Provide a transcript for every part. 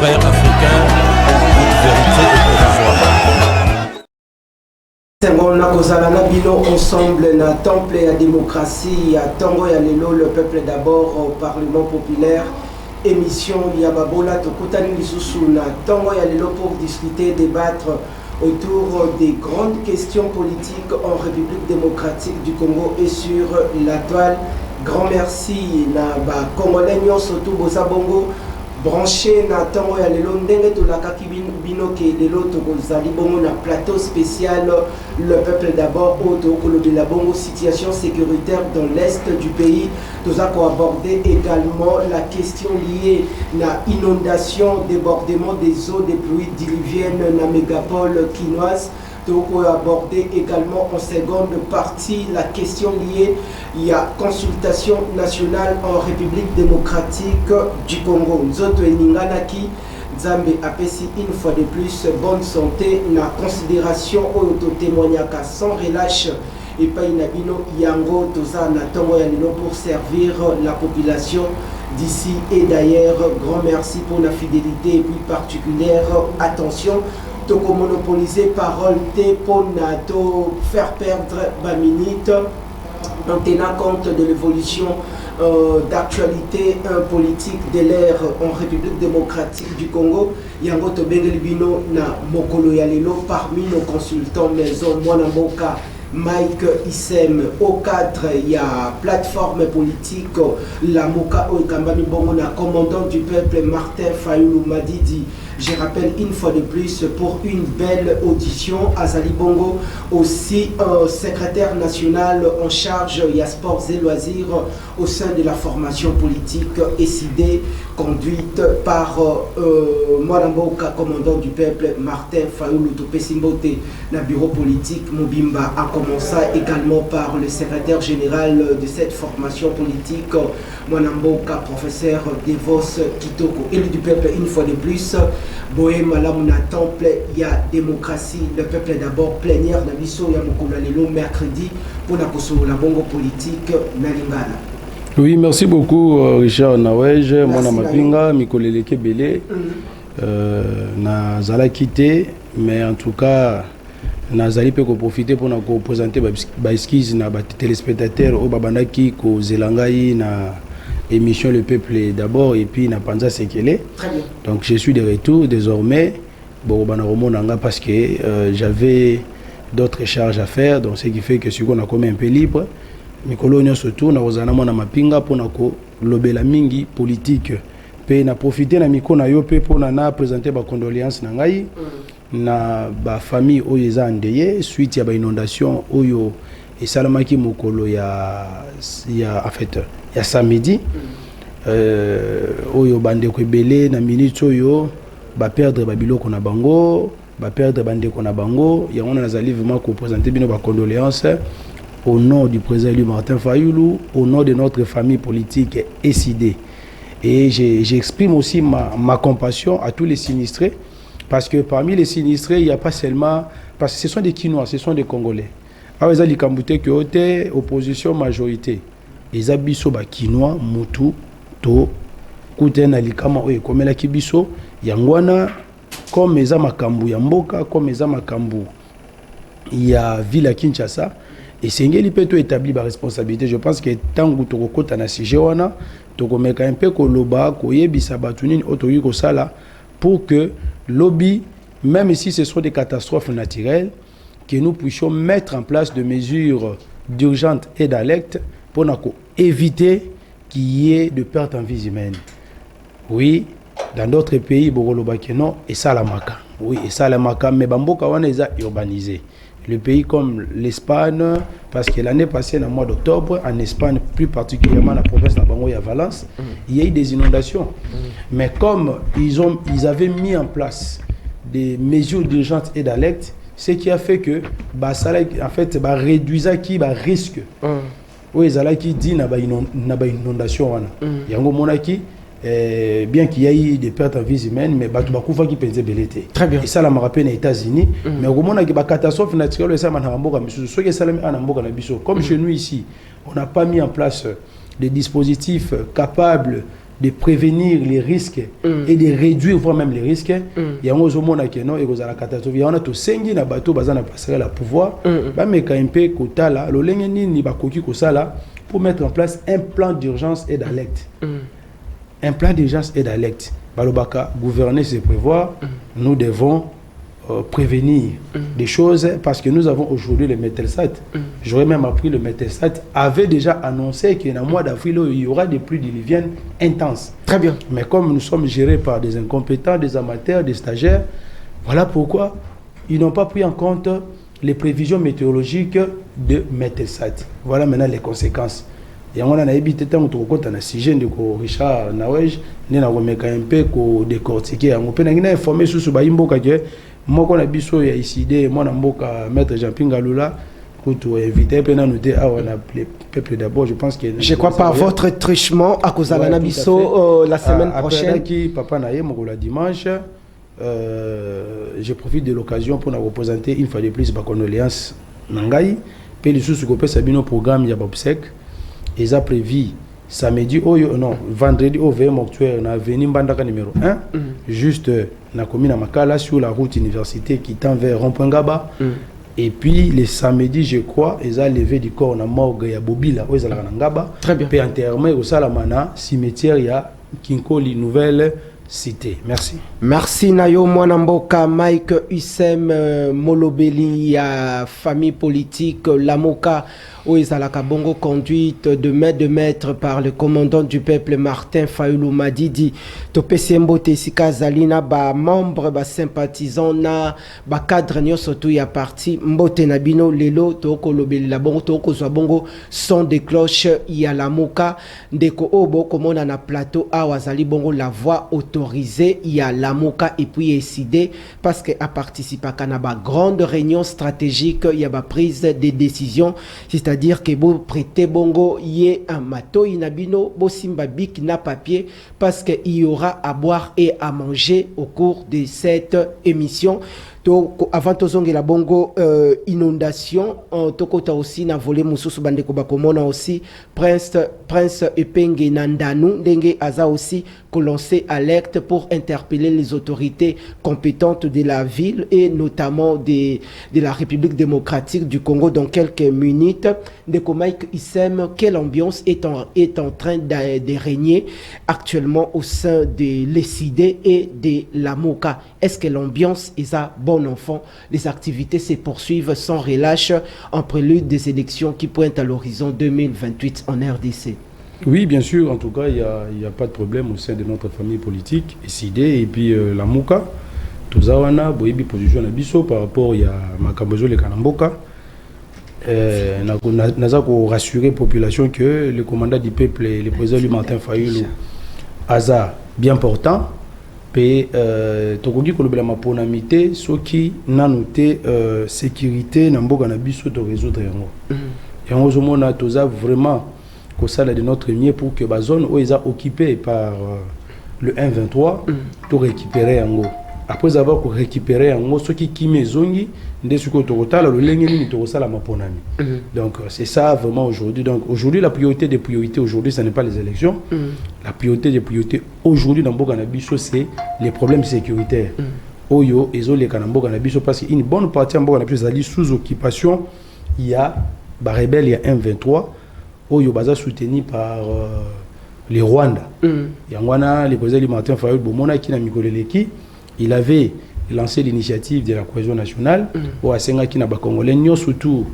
frères africains, toute vérité est provisoire. Ensemble, na temple et la démocratie, à Tango et à Lelo, le peuple d'abord au Parlement populaire. Émission Yababola Tokutani Lisusu na Tango et à Lelo pour discuter, débattre autour des grandes questions politiques en République démocratique du Congo et sur la toile. Grand merci na ba Congolais surtout Bozabongo branché na Tango ya lelo ndenge to la kakibino ke lelo to kozali bongo na plateau spécial le peuple d'abord auto de la bongo situation sécuritaire dans l'est du pays. Nous avons abordé également la question liée à l'inondation, débordement des eaux des pluies diluviennes dans la mégapole quinoise. Donc, on a abordé également en seconde partie la question liée à consultation nationale en République démocratique du Congo. Nzoto et Ninganaki, Nzambe apesi une fois de plus bonne santé, la considération au témoignage sans relâche et pas inabino yango toza na tongo ya lelo pour servir la population d'ici et d'ailleurs. Grand merci pour la fidélité et puis particulière attention. Toko monopoliser parole te pour faire perdre ma minute en tenant compte de l'évolution d'actualité politique de l'ère en République démocratique du Congo. Yango to bengelbino na mokolo ya lelo parmi nos consultants maison Mwana Mboka Mike Issem au cadre il y a plateforme politique la Moka Oekambami Bongo na commandant du peuple Martin Fayulu Madidi. Je rappelle une fois de plus pour une belle audition à Zali Bongo, aussi secrétaire national en charge il y a sports et loisirs au sein de la formation politique SID conduite par Mwalamboka, commandant du peuple Martin Fayulu Topesimbote, le bureau politique Mobimba, a commencé également par le secrétaire général de cette formation politique Mwalamboka, professeur Devos Kitoko, élu du peuple une fois de plus. Boé Malamuna temple, il y a démocratie, le peuple d'abord plénière d'Abisso, il y a Mokolalelo mercredi pour la la bongo politique Nalingala. Oui, merci beaucoup Richard Nawej, Mwana Mapinga, Mikoleleke Belé, na zala quitté, mais en tout cas, Nazali peut profiter pour nous présenter des skis na téléspectateurs au Babandaki ko Zelangai na émission Le Peuple d'abord et puis na Panza Sekele. Très bien. Donc je suis de retour désormais parce que j'avais d'autres charges à faire, donc ce qui fait que ce qu'on a comme un peu libre. Mikolo surtout na ozana mona mapinga pour na ko lobela mingi politique. Pe na profiter na miko na yo pe pour na présenter ba condoléances na ngai na ba famille oyo eza ndeye suite ya ba inondation oyo et salamaki mokolo ya en fait ya samedi oyo bande ko belé na minute oyo ba perdre ba biloko na bango ba perdre bande ko na bango ya on nazali vraiment ko présenter bino ba condoléances au nom du président élu Martin Fayulu, au nom de notre famille politique SID. Et j'exprime aussi ma compassion à tous les sinistrés, parce que parmi les sinistrés, il n'y a pas seulement... Parce que ce sont des Quinois, ce sont des Congolais. Alors, ils ont dit que opposition majorité. Ils ont dit que Quinois, Moutou, To, Kouten, Alikama, Oyekomela Kibiso, Yangwana, comme ils ont Makambu, Yamboka, comme ils ont Makambu, il y a Villa Kinshasa. Et c'est une établir la responsabilité. Je pense que tant que tu as un sujet, tu as un peu de loba, pour que lobby, même si ce sont des catastrophes naturelles, que nous puissions mettre en place des mesures d'urgence et d'alerte pour éviter qu'il y ait de pertes en vie humaine. Oui, dans d'autres pays, non, et ça la maka. Oui, et ça la maka, mais Bamboka wana est urbanisé. Le pays comme l'Espagne, parce que l'année passée, au mois d'octobre, en Espagne, plus particulièrement la province de Bango et à Valence, il y a eu des inondations. Mais comme ils avaient mis en place des mesures d'urgence et d'alerte, ce qui a fait que, en fait, réduisait qui risque. Oui, ils qui dit qu'il inondation. Il y a un bien qu'il y ait des pertes en vie humaine, mais Batoubakufa qui pensait belleté. Très bien. Et ça, la me rappelle aux États-Unis. Mais au moment où il y a une catastrophe naturelle, comme chez nous ici, on n'a pas mis en place des dispositifs capables de prévenir les risques et de réduire voire même les risques. Il y a un autre qui non et la catastrophe. Il y a un autre sengi na bateau bazana passer la pouvoir. Ba me ka impé kota là, lo lengeni ni ba koki ko sala pour mettre en place un plan d'urgence et d'alerte. Un plan d'urgence et d'alerte. Balobaka gouverner c'est prévoir. Nous devons prévenir des choses parce que nous avons aujourd'hui le Metelsat. J'aurais même appris le Metelsat avait déjà annoncé qu'en mois d'avril il y aura des pluies diluviennes intenses. Très bien. Mais comme nous sommes gérés par des incompétents, des amateurs, des stagiaires, voilà pourquoi ils n'ont pas pris en compte les prévisions météorologiques de Metelsat. Voilà maintenant les conséquences. Et on a évité tant que tu as sujet de Richard Nawej, nous avons un peu décortiquer. On peut informer sur ce baimbo que moi qu'on a biso ya ici moi namboka maître Jean-Pierre Lula pour te inviter pendant nous dire on a le peuple d'abord je pense que je crois pas votre trichement à cause de la biso la semaine prochaine qui papa naye mokola dimanche je profite de l'occasion pour nous représenter une fois de plus ma condoléance nangai pe les sous ko pesa bino programme ya Bobsec et ça prévu samedi non vendredi au 20 octobre na avenue Mbandaka numéro 1 juste na commune Makala sur la route université qui tend vers Rond-Point-Ngaba et puis les samedis je crois ils ont levé du corps na morgue ya Bobila où ils allaient na Ngaba puis enterrement au Salamana cimetière ya Kinkoli nouvelle cité. Merci. Merci Nayo Mwanamboka Mike Usem Molobeli ya famille politique Lamoka où ils allaient bongo conduite de maître par le commandant du peuple Martin Fayulu Madidi Topé Sembote Sika Zalina ba membre ba sympathisant na ba cadre nyo surtout ya parti Mbote Nabino Lelo Toko Lobeli la bongo Toko Zwabongo son de cloche ya Lamoka ndeko obo komona na plateau a wazali bongo la voix autorisée ya Lamoka et puis décidé parce que a participé à une grande réunion stratégique il y a ba prise des décisions c'est-à-dire que vous prêtez bongo yé un mato inabino bo simba bik na papier parce que il y aura à boire et à manger au cours de cette émission. Donc, avant de la bongo inondation, tokota aussi na volé mususu bandeko bakomona aussi Prince Epenge Nandanu Ndenge Aza aussi lancé alerte pour interpeller les autorités compétentes de la ville et notamment de la République démocratique du Congo dans quelques minutes. Ndeko Mike Issem, quelle ambiance est en train de régner actuellement au sein de l'ECID et de la MOCA? Est-ce que l'ambiance est à bon enfant? Les activités se poursuivent sans relâche en prélude des élections qui pointent à l'horizon 2028 en RDC. Oui, bien sûr, en tout cas, il n'y a pas de problème au sein de notre famille politique, SID et puis la MOCA. Tout ça, on a une position à Bisso par rapport à Makabozo le Kanamboka. Nous avons rassuré la population que le commandant du peuple, le président lui Martin Fayulu, Aza bien portant. Et tokoki kolobela maponamité soki nanoté sécurité na mboka na biso to résoudre yango. Yango zomona toza vraiment ko sala de notre mieux pour que ba zone où ils a occupé par le 123 to récupérer yango. Après avoir récupéré yango soki kimezongi ndesuko tokotala lo lenge ni to sala maponami. Donc c'est ça vraiment aujourd'hui. Donc aujourd'hui la priorité des priorités aujourd'hui ce n'est pas les élections. La priorité des priorités aujourd'hui dans mboka na biso c'est les problèmes sécuritaires. Oyo ezole kana mboka na biso parce qu'une bonne partie mboka na biso ali sous occupation, il y a ba rebelle il y a 123 oyo baza soutenu par les Rwanda. Yangwana le président Martin Fayulu bomona ki na mikoleleki, il avait lancé l'initiative de la cohésion nationale au asenga ki na ba congolais nyo surtout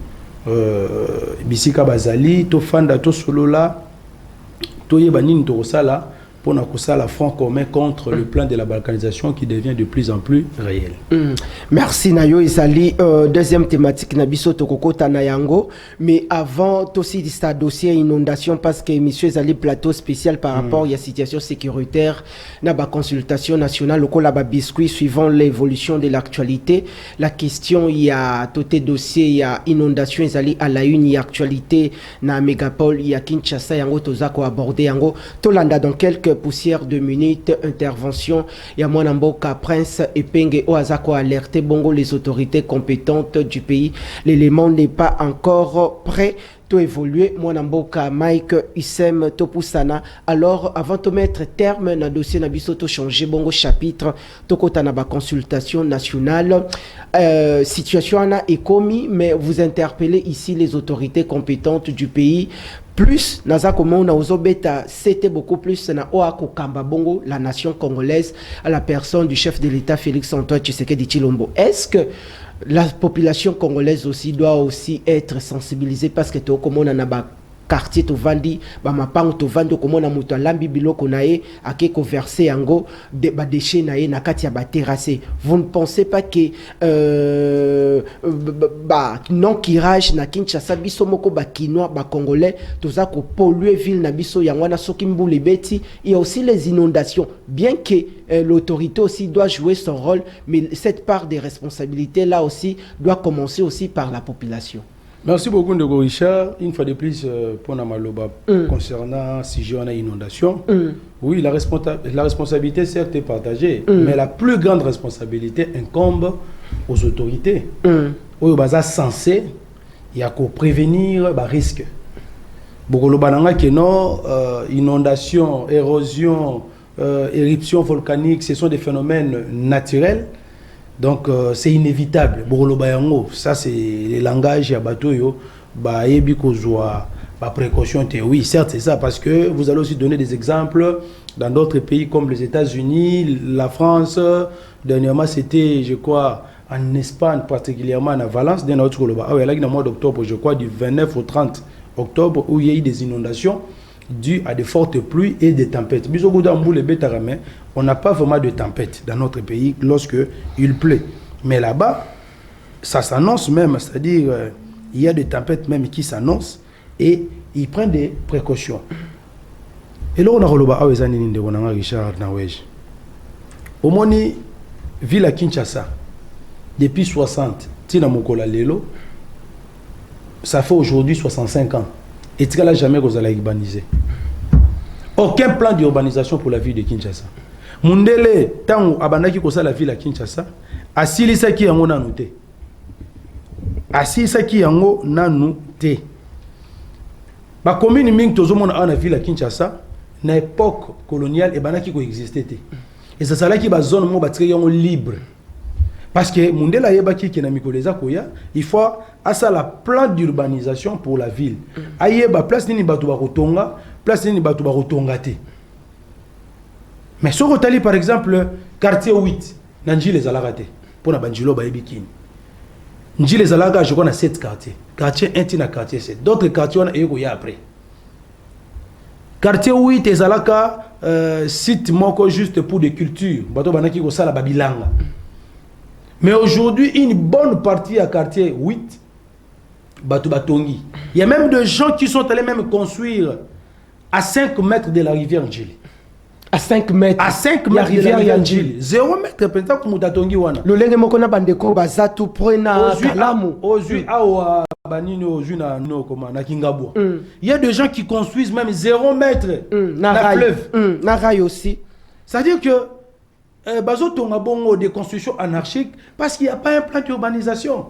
bisika bazali to fanda to solola to yeba nini to sala pour la front commun contre le plan de la balkanisation qui devient de plus en plus réel. Merci Nayo Isali. Deuxième thématique Nabiso Tokoko Tanayango. Mais avant aussi ce dossier inondation parce que monsieur Isali plateau spécial par rapport à la situation sécuritaire na ba consultation nationale au la biscuit suivant l'évolution de l'actualité. La question il y a tout dossier il y a inondation Isali à la une il y a actualité na mégapole il y a Kinshasa yango tozako aborder yango tolanda dans quelques poussières de minutes intervention ya Mwanamboka Prince Epenge Oazako alerté bongo les autorités compétentes du pays. L'élément n'est pas encore prêt. to évoluer mwana mboka Mike Issem Topusana. Alors avant de mettre terme na dossier na biso to changer bongo chapitre to kota na ba consultation nationale situation na ekomi, mais vous interpellez ici les autorités compétentes du pays. Plus naza comment na ozobeta c'était beaucoup plus na oako kamba bongo la nation congolaise à la personne du chef de l'État Félix Antoine Tshisekedi Tshilombo. Est-ce que la population congolaise aussi doit aussi être sensibilisée, parce que tu comme on a ba quartier to vandi ba mapang to vandi comme on a muto lambi biloko nae akeko verser yango de ba déchets nae na kati ya ba terrassé. Vous ne pensez pas que non kirage na Kinshasa biso moko ba kinois ba congolais toza ko polluer ville na biso yango na soki mbuli beti? Il y a aussi les inondations, bien que l'autorité aussi doit jouer son rôle, mais cette part des responsabilités là aussi doit commencer aussi par la population. Merci beaucoup, Ndego Richard. Une fois de plus, pour Namaloba, concernant si j'ai une inondation, oui, la responsabilité certes est partagée, mais la plus grande responsabilité incombe aux autorités. Où ils sont censés, il y a qu'à prévenir les risques. Beaucoup de non, inondation, érosion, éruption volcanique, ce sont des phénomènes naturels. Donc c'est inévitable. Ça c'est le langage ya bato yo ba yebi kozwa ba précaution. Oui, certes c'est ça, parce que vous allez aussi donner des exemples dans d'autres pays comme les États-Unis, la France. Dernièrement c'était, je crois, en Espagne, particulièrement à Valence, dans notre mois d'octobre, je crois du 29 au 30 octobre, où il y a eu des inondations dues à de fortes pluies et des tempêtes. On n'a pas vraiment de tempêtes dans notre pays lorsque il pleut. Mais là-bas, ça s'annonce même, c'est-à-dire il y a des tempêtes même qui s'annoncent et ils prennent des précautions. Et là, on a relevé Richard Nawej. Au moins, ville à Kinshasa, depuis 60, Tina Mokola Lelo, ça fait aujourd'hui 65 ans. Et tu n'as jamais urbanisé. Aucun plan d'urbanisation pour la ville de Kinshasa. Mundele, tant abandaki kosa la ville à Kinshasa, asili saki yango nanu te. Asili saki yango nanu te. Ba commune ming tozomona na ville à Kinshasa, na époque coloniale et banaki ko existait te. Et ça sala ki ba zone mo ba yango libre. Parce que Mundela yebaki ki na mikoleza koya, il faut asa la plan d'urbanisation pour la ville. Ayeba place nini batu ba kotonga, place nini batu ba kotonga te. Mais si on regarde par exemple quartier 8, Nanji les Alagate, pour la Banjilo Baibikini. Nanji les Alaga, je connais 7 quartiers. Quartier 1, tina quartier 7. D'autres quartiers, on a eu après. Quartier 8, les Alaga, site moko juste pour des cultures. Bato Banaki ko sala Babilanga. Mais aujourd'hui, une bonne partie à quartier 8, Bato Batongi. Il y a même des gens qui sont allés même construire à 5 mètres de la rivière Ndjili. À 5 mètres. À 5 mètres de la rivière Ndjili. 0 mètre, peut-être que Moutatongi wana. Le lenge moko na bandeko bazatu prena kalamu. Aujourd'hui, awa banini aujourd'hui no comment na Kingabwa. Il y a des gens qui construisent même 0 mètre na fleuve. Na rail aussi. C'est-à-dire que bazotonga bongo des constructions anarchiques parce qu'il n'y a pas un plan d'urbanisation.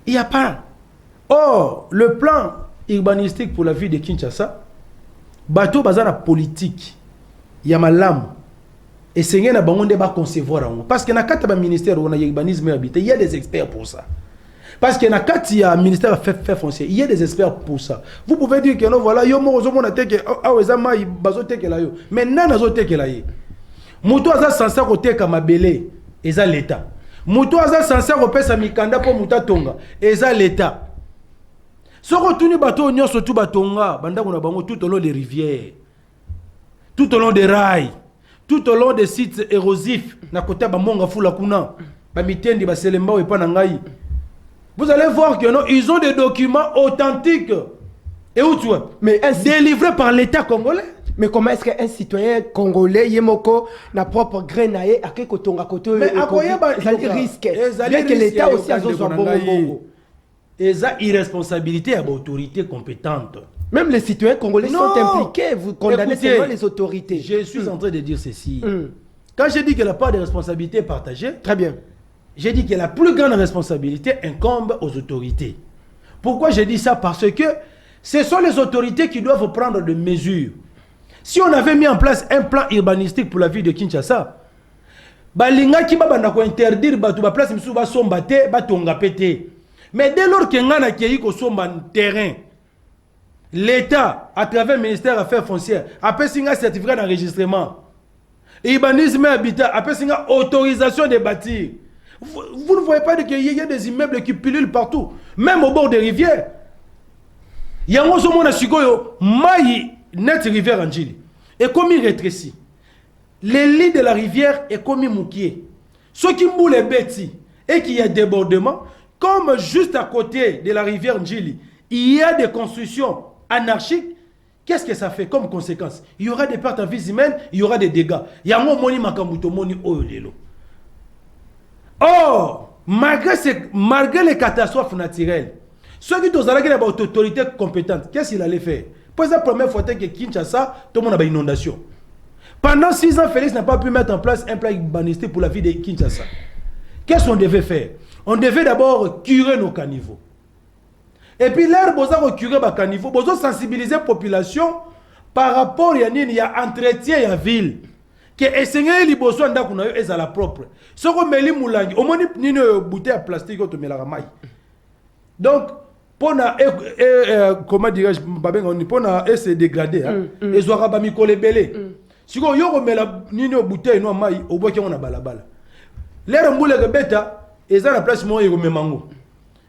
Il n'y a pas. Or, le plan urbanistique pour la ville de Kinshasa, bateau bazana politique. Il y a malam. Et c'est un bangon débat concevoir. Parce qu'il y a un ministère où on a urbanisme habité, il y a des experts pour ça. Parce qu'il y a un ministère fait foncier, il y a des experts pour ça. Vous pouvez dire que non, voilà, yo mo zo mona teke awezama bazo teke la yo. Mais nana zo teke la ye. Muto aza sansa ko teka mabele, eza l'état. Muto aza sansa ko pesa mikanda po muta tonga, eza l'état. Soko tuni bato nyonso tu batonga, banda kuna bango tout au long des rivières. Tout au long des rails, tout au long des sites érosifs, na kota ba monga fula kuna, ba mitendi ba selemba ou pas nangai. Vous allez voir que non, ils ont des documents authentiques. Et où tu vois? Mais délivrés par l'État congolais. Mais comment est-ce qu'un citoyen congolais yemoko na propre grenaye a quelque tonga koto? Mais à quoi y a ça risque? Bien que l'État aussi a besoin bongo. Et ça irresponsabilité à l'autorité compétente. Même les citoyens congolais sont impliqués. Vous condamnez seulement les autorités. Je suis en train de dire ceci. Quand je dis que la part de responsabilité est partagée, très bien. J'ai dit que la plus grande responsabilité incombe aux autorités. Pourquoi j'ai dit ça? Parce que ce sont les autorités qui doivent prendre des mesures. Si on avait mis en place un plan urbanistique pour la ville de Kinshasa, balinga ki babanda ko interdire batu ba place misu ba somba te ba tonga pété. Mais dès lors que ngana ki ko somba terrain, l'État à travers le ministère des Affaires foncières appelle singa certificat d'enregistrement. Urbanisme et habitat appelle singa autorisation de bâtir. Vous ne voyez pas qu'il y a des immeubles qui pullulent partout, même au bord des rivières. Il y a un moment où maï net rivière Anjili et comme il rétrécit. Les lits de la rivière est comme moukier. Ceux qui moulent les bêtes et qu'il y a débordement, comme juste à côté de la rivière Njili, il y a des constructions anarchiques, qu'est-ce que ça fait comme conséquence? Il y aura des pertes en vie humaine, il y aura des dégâts. Il y a un moni makamuto moni oyolelo. Or, malgré les catastrophes naturelles, ceux qui ont des autorités compétentes, qu'est-ce qu'il allait faire? Pour la première fois que Kinshasa, tout le monde a une inondation. Pendant 6 ans, Félix n'a pas pu mettre en place un plan urbanistique pour la ville de Kinshasa. Qu'est-ce qu'on devait faire? On devait d'abord curer nos caniveaux. Et puis, l'air, vous avez curé nos caniveaux, vous avez sensibilisé la population par rapport à entretien de la ville. Que essayer les besoins d'akuna est à la propre. Ce qu'on met les moulangi, au moins une bouteille à plastique au tomé la ramaille. Donc, pour comment dirais-je, pour se dégrader, et zoara ba mikole belé. Si on yo met la nino bouteille no maille au bois qui on a balabala. L'air mboule rebeta, et ça la place moi et remet mango.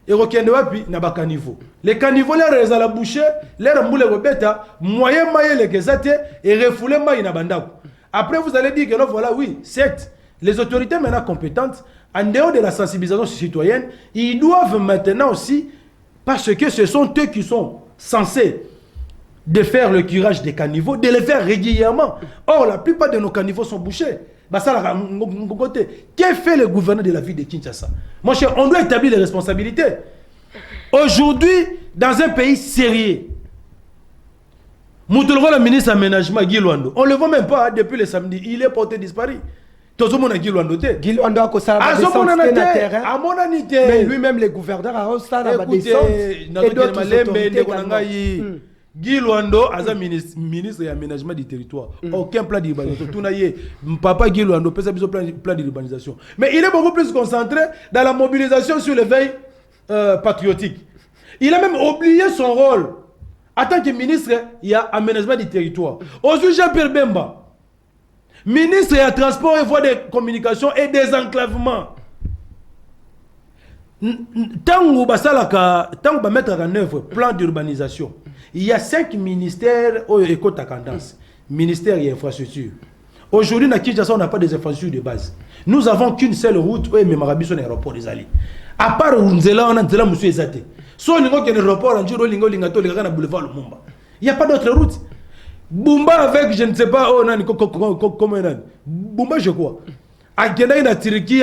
Et rekende wapi na ba caniveau. Les caniveaux l'air les à la boucher, l'air mboule rebeta, moyen maille les gezate et refouler maille na bandako. Après, vous allez dire que là, voilà, oui, certes, les autorités maintenant compétentes, en dehors de la sensibilisation citoyenne, ils doivent maintenant aussi, parce que ce sont eux qui sont censés de faire le curage des caniveaux, de les faire régulièrement. Or, la plupart de nos caniveaux sont bouchés. Que fait le gouverneur de la ville de Kinshasa? Mon cher, on doit établir les responsabilités. Aujourd'hui, dans un pays sérieux, Moutolgo, le ministre de l'aménagement, Guy Luando, on ne le voit même pas depuis le samedi. Il est porté disparu. Tout le monde a Guy Luando. Guy Luando a ça à terrain. À mon anité. Mais lui-même, les gouverneurs a ça à descente. Et d'autres autorités également. Guy Luando, ministre de l'aménagement du territoire. Aucun plan d'urbanisation. Papa Guy Luando, peut être plan d'urbanisation. Mais il est beaucoup plus concentré dans la mobilisation sur l'éveil patriotique. Il a même oublié son rôle. En tant que ministre, il y a aménagement du territoire. Aujourd'hui, Jean-Pierre Bemba, ministre de transport et voies de communication et désenclavement. Tant qu'on va mettre en œuvre plan d'urbanisation, il y a 5 ministères au éco-tendance. Ministère et infrastructure. Aujourd'hui, dans Kinshasa, on n'a pas des infrastructures de base. Nous n'avons qu'une seule route, où est Marabiso, l'aéroport des Alliés. À part Unzela, on a Nzela Moussou Ezate. Soit il y a un aéroport en Giro, il y a un boulevard Lumumba. Il n'y a pas d'autre route. Bumba avec, je ne sais pas, comment il y a. Bumba, je crois. À Guénaï, à Turquie,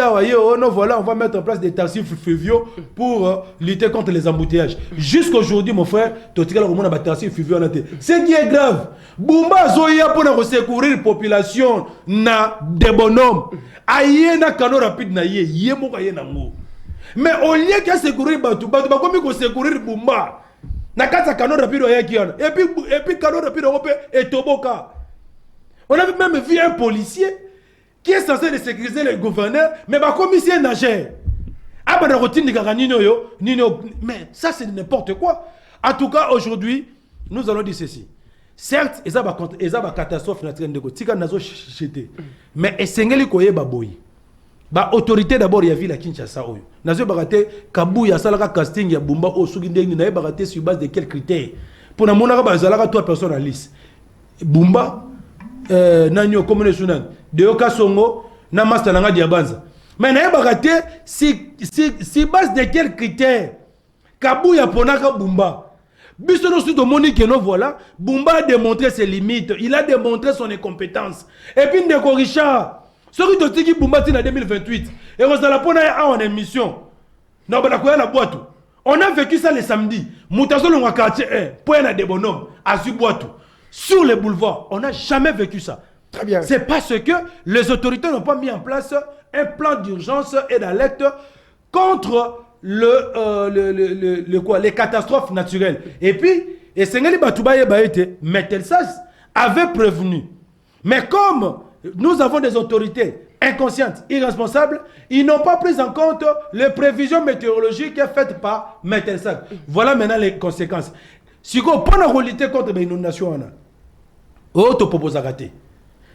voilà, on va mettre en place des taxis fluviaux pour lutter contre les embouteillages. Jusqu'aujourd'hui, mon frère, tu as des taxis fluviaux. Ce qui est grave, Bumba Zoya pour secourir la population na des bonhommes. Aïe na cano rapide na yé moko aïe na mou. Mais au lieu de secourir Batou, Batou va comme secourir Bumba. Na kata cano rapide ya kiana. Et puis cano rapide et Toboka. On avait même vu un policier qui est censé de sécuriser les gouverneurs, mais bah comme ici un nageur. Ah bah la routine de Garanino mais ça c'est n'importe quoi. En tout cas aujourd'hui, nous allons dire ceci. Certes, il y a une catastrophe naturelle de Tika nazo chité. Mais essengeli koye baboyi. Ba autorité d'abord il y a vu la Kinshasa oyo. Nazo baraté Kabuya salaka casting ya Bumba o sugindeni na baraté sur base de quels critères. Pour na monaka ba zalaka 3 personnes en liste. Bumba nanyo commune sunan de Yoka Songo na master nanga diabanza. Mais na baraté si base de quels critères. Kabuya ponaka Bumba. Bisono sud Monique no voilà, Bumba a démontré ses limites, il a démontré son incompétence. Et puis Ndeko Richard, ce qui te dit Bumba en 2028, et Rosala Pona en émission. Non, bah la boîte. On a vécu ça le samedi. Moutazo le quartier 1, point des bonhommes, à Zuboitou, sur les boulevards. On n'a jamais vécu ça. Très bien. C'est parce que les autorités n'ont pas mis en place un plan d'urgence et d'alerte contre les catastrophes naturelles. Et puis, et Sengeli Batoubaye Baïté, Metelsas avait prévenu. Mais comme nous avons des autorités inconscientes, irresponsables, ils n'ont pas pris en compte les prévisions météorologiques faites par Metelsas. Voilà maintenant les conséquences. Si on prend lutter contre les inondations, oh, tu proposes à rater.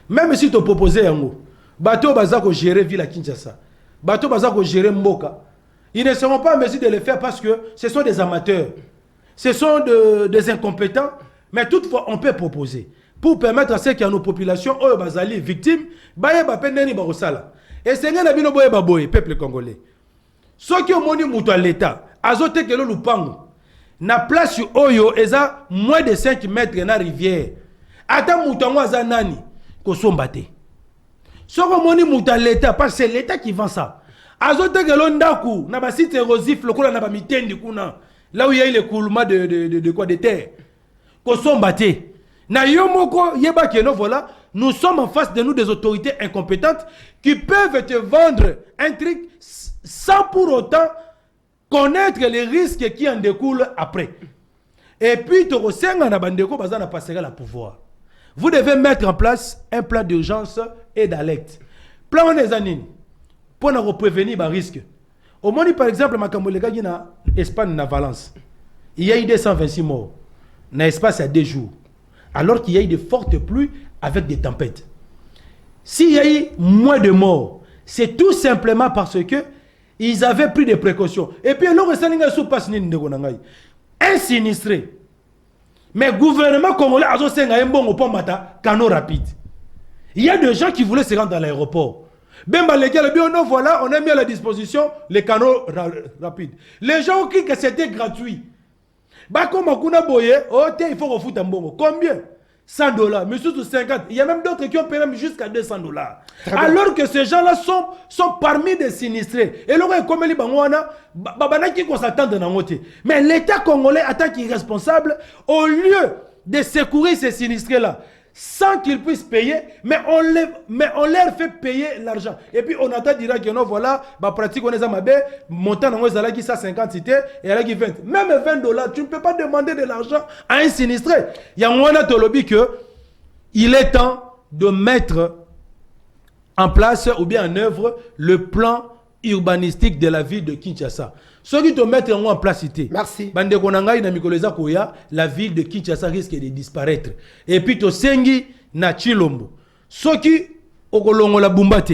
Même si tu proposais un mot, bateau bazako gérer ville à Kinshasa, bateau bazako gérer Mboka, ils ne seront pas en mesure de le faire parce que ce sont des amateurs, ce sont des incompétents, mais toutefois on peut proposer pour permettre à ceux qui ont nos populations, oh bazali victimes, baye ba pendeni ba osala. Et c'est ngana bino boye ba boye peuple congolais. Ceux qui ont moni muto à l'état, azote que le lupango. Na place sur Oyo, eza moins de 5 mètres na rivière. Ata moutango aza nani ko sombate. Soko moni mouta l'État, parce que c'est l'État qui vend ça. Azote que l'ondaku, na ba site érosif, le kola na ba mitendi kuna. Là où il y a eu le coulement de quoi de terre. Ko sombate. Na yomoko yeba keno voilà, nous sommes en face de nous des autorités incompétentes qui peuvent te vendre un truc sans pour autant connaître les risques qui en découlent après. Et puis, tu passerait la pouvoir. Vous devez mettre en place un plan d'urgence et d'alerte. Plan des années pour nous prévenir les risques. Au moins, par exemple, en Espagne, en Valence, il y a eu 226 morts. Dans l'espace, il y a 2 jours. Alors qu'il y a eu de fortes pluies avec des tempêtes. S'il y a eu moins de morts, c'est tout simplement parce que ils avaient pris des précautions. Et puis, un sinistré. Mais le gouvernement congolais a un bon canot rapide. Il y a des gens qui voulaient se rendre dans l'aéroport. Voilà, on a mis à la disposition les canaux rapides. Les gens ont cru que c'était gratuit. Il faut refoutre un bon. Combien? $100, mais surtout 50. Il y a même d'autres qui ont payé même jusqu'à $200. Alors que ces gens-là sont parmi des sinistrés. Et là, comme les Bangwana, qui s'attendent dans notre. Mais l'État congolais, en tant qu'irresponsable, au lieu de secourir ces sinistrés-là, sans qu'ils puissent payer, mais on leur fait payer l'argent. Et puis on attend dira que non, voilà, pratique on est à ma baie, montant dans les qui ça 50 cités et elle qui 20. Même $20, tu ne peux pas demander de l'argent à un sinistré. Il y a un tolobi que il est temps de mettre en place ou bien en œuvre le plan urbanistique de la ville de Kinshasa. Ceux qui te mettent en place, merci. La ville de Kinshasa risque de disparaître. Et puis, to sengi na Chilombo. Ceux qui ont la bumbate,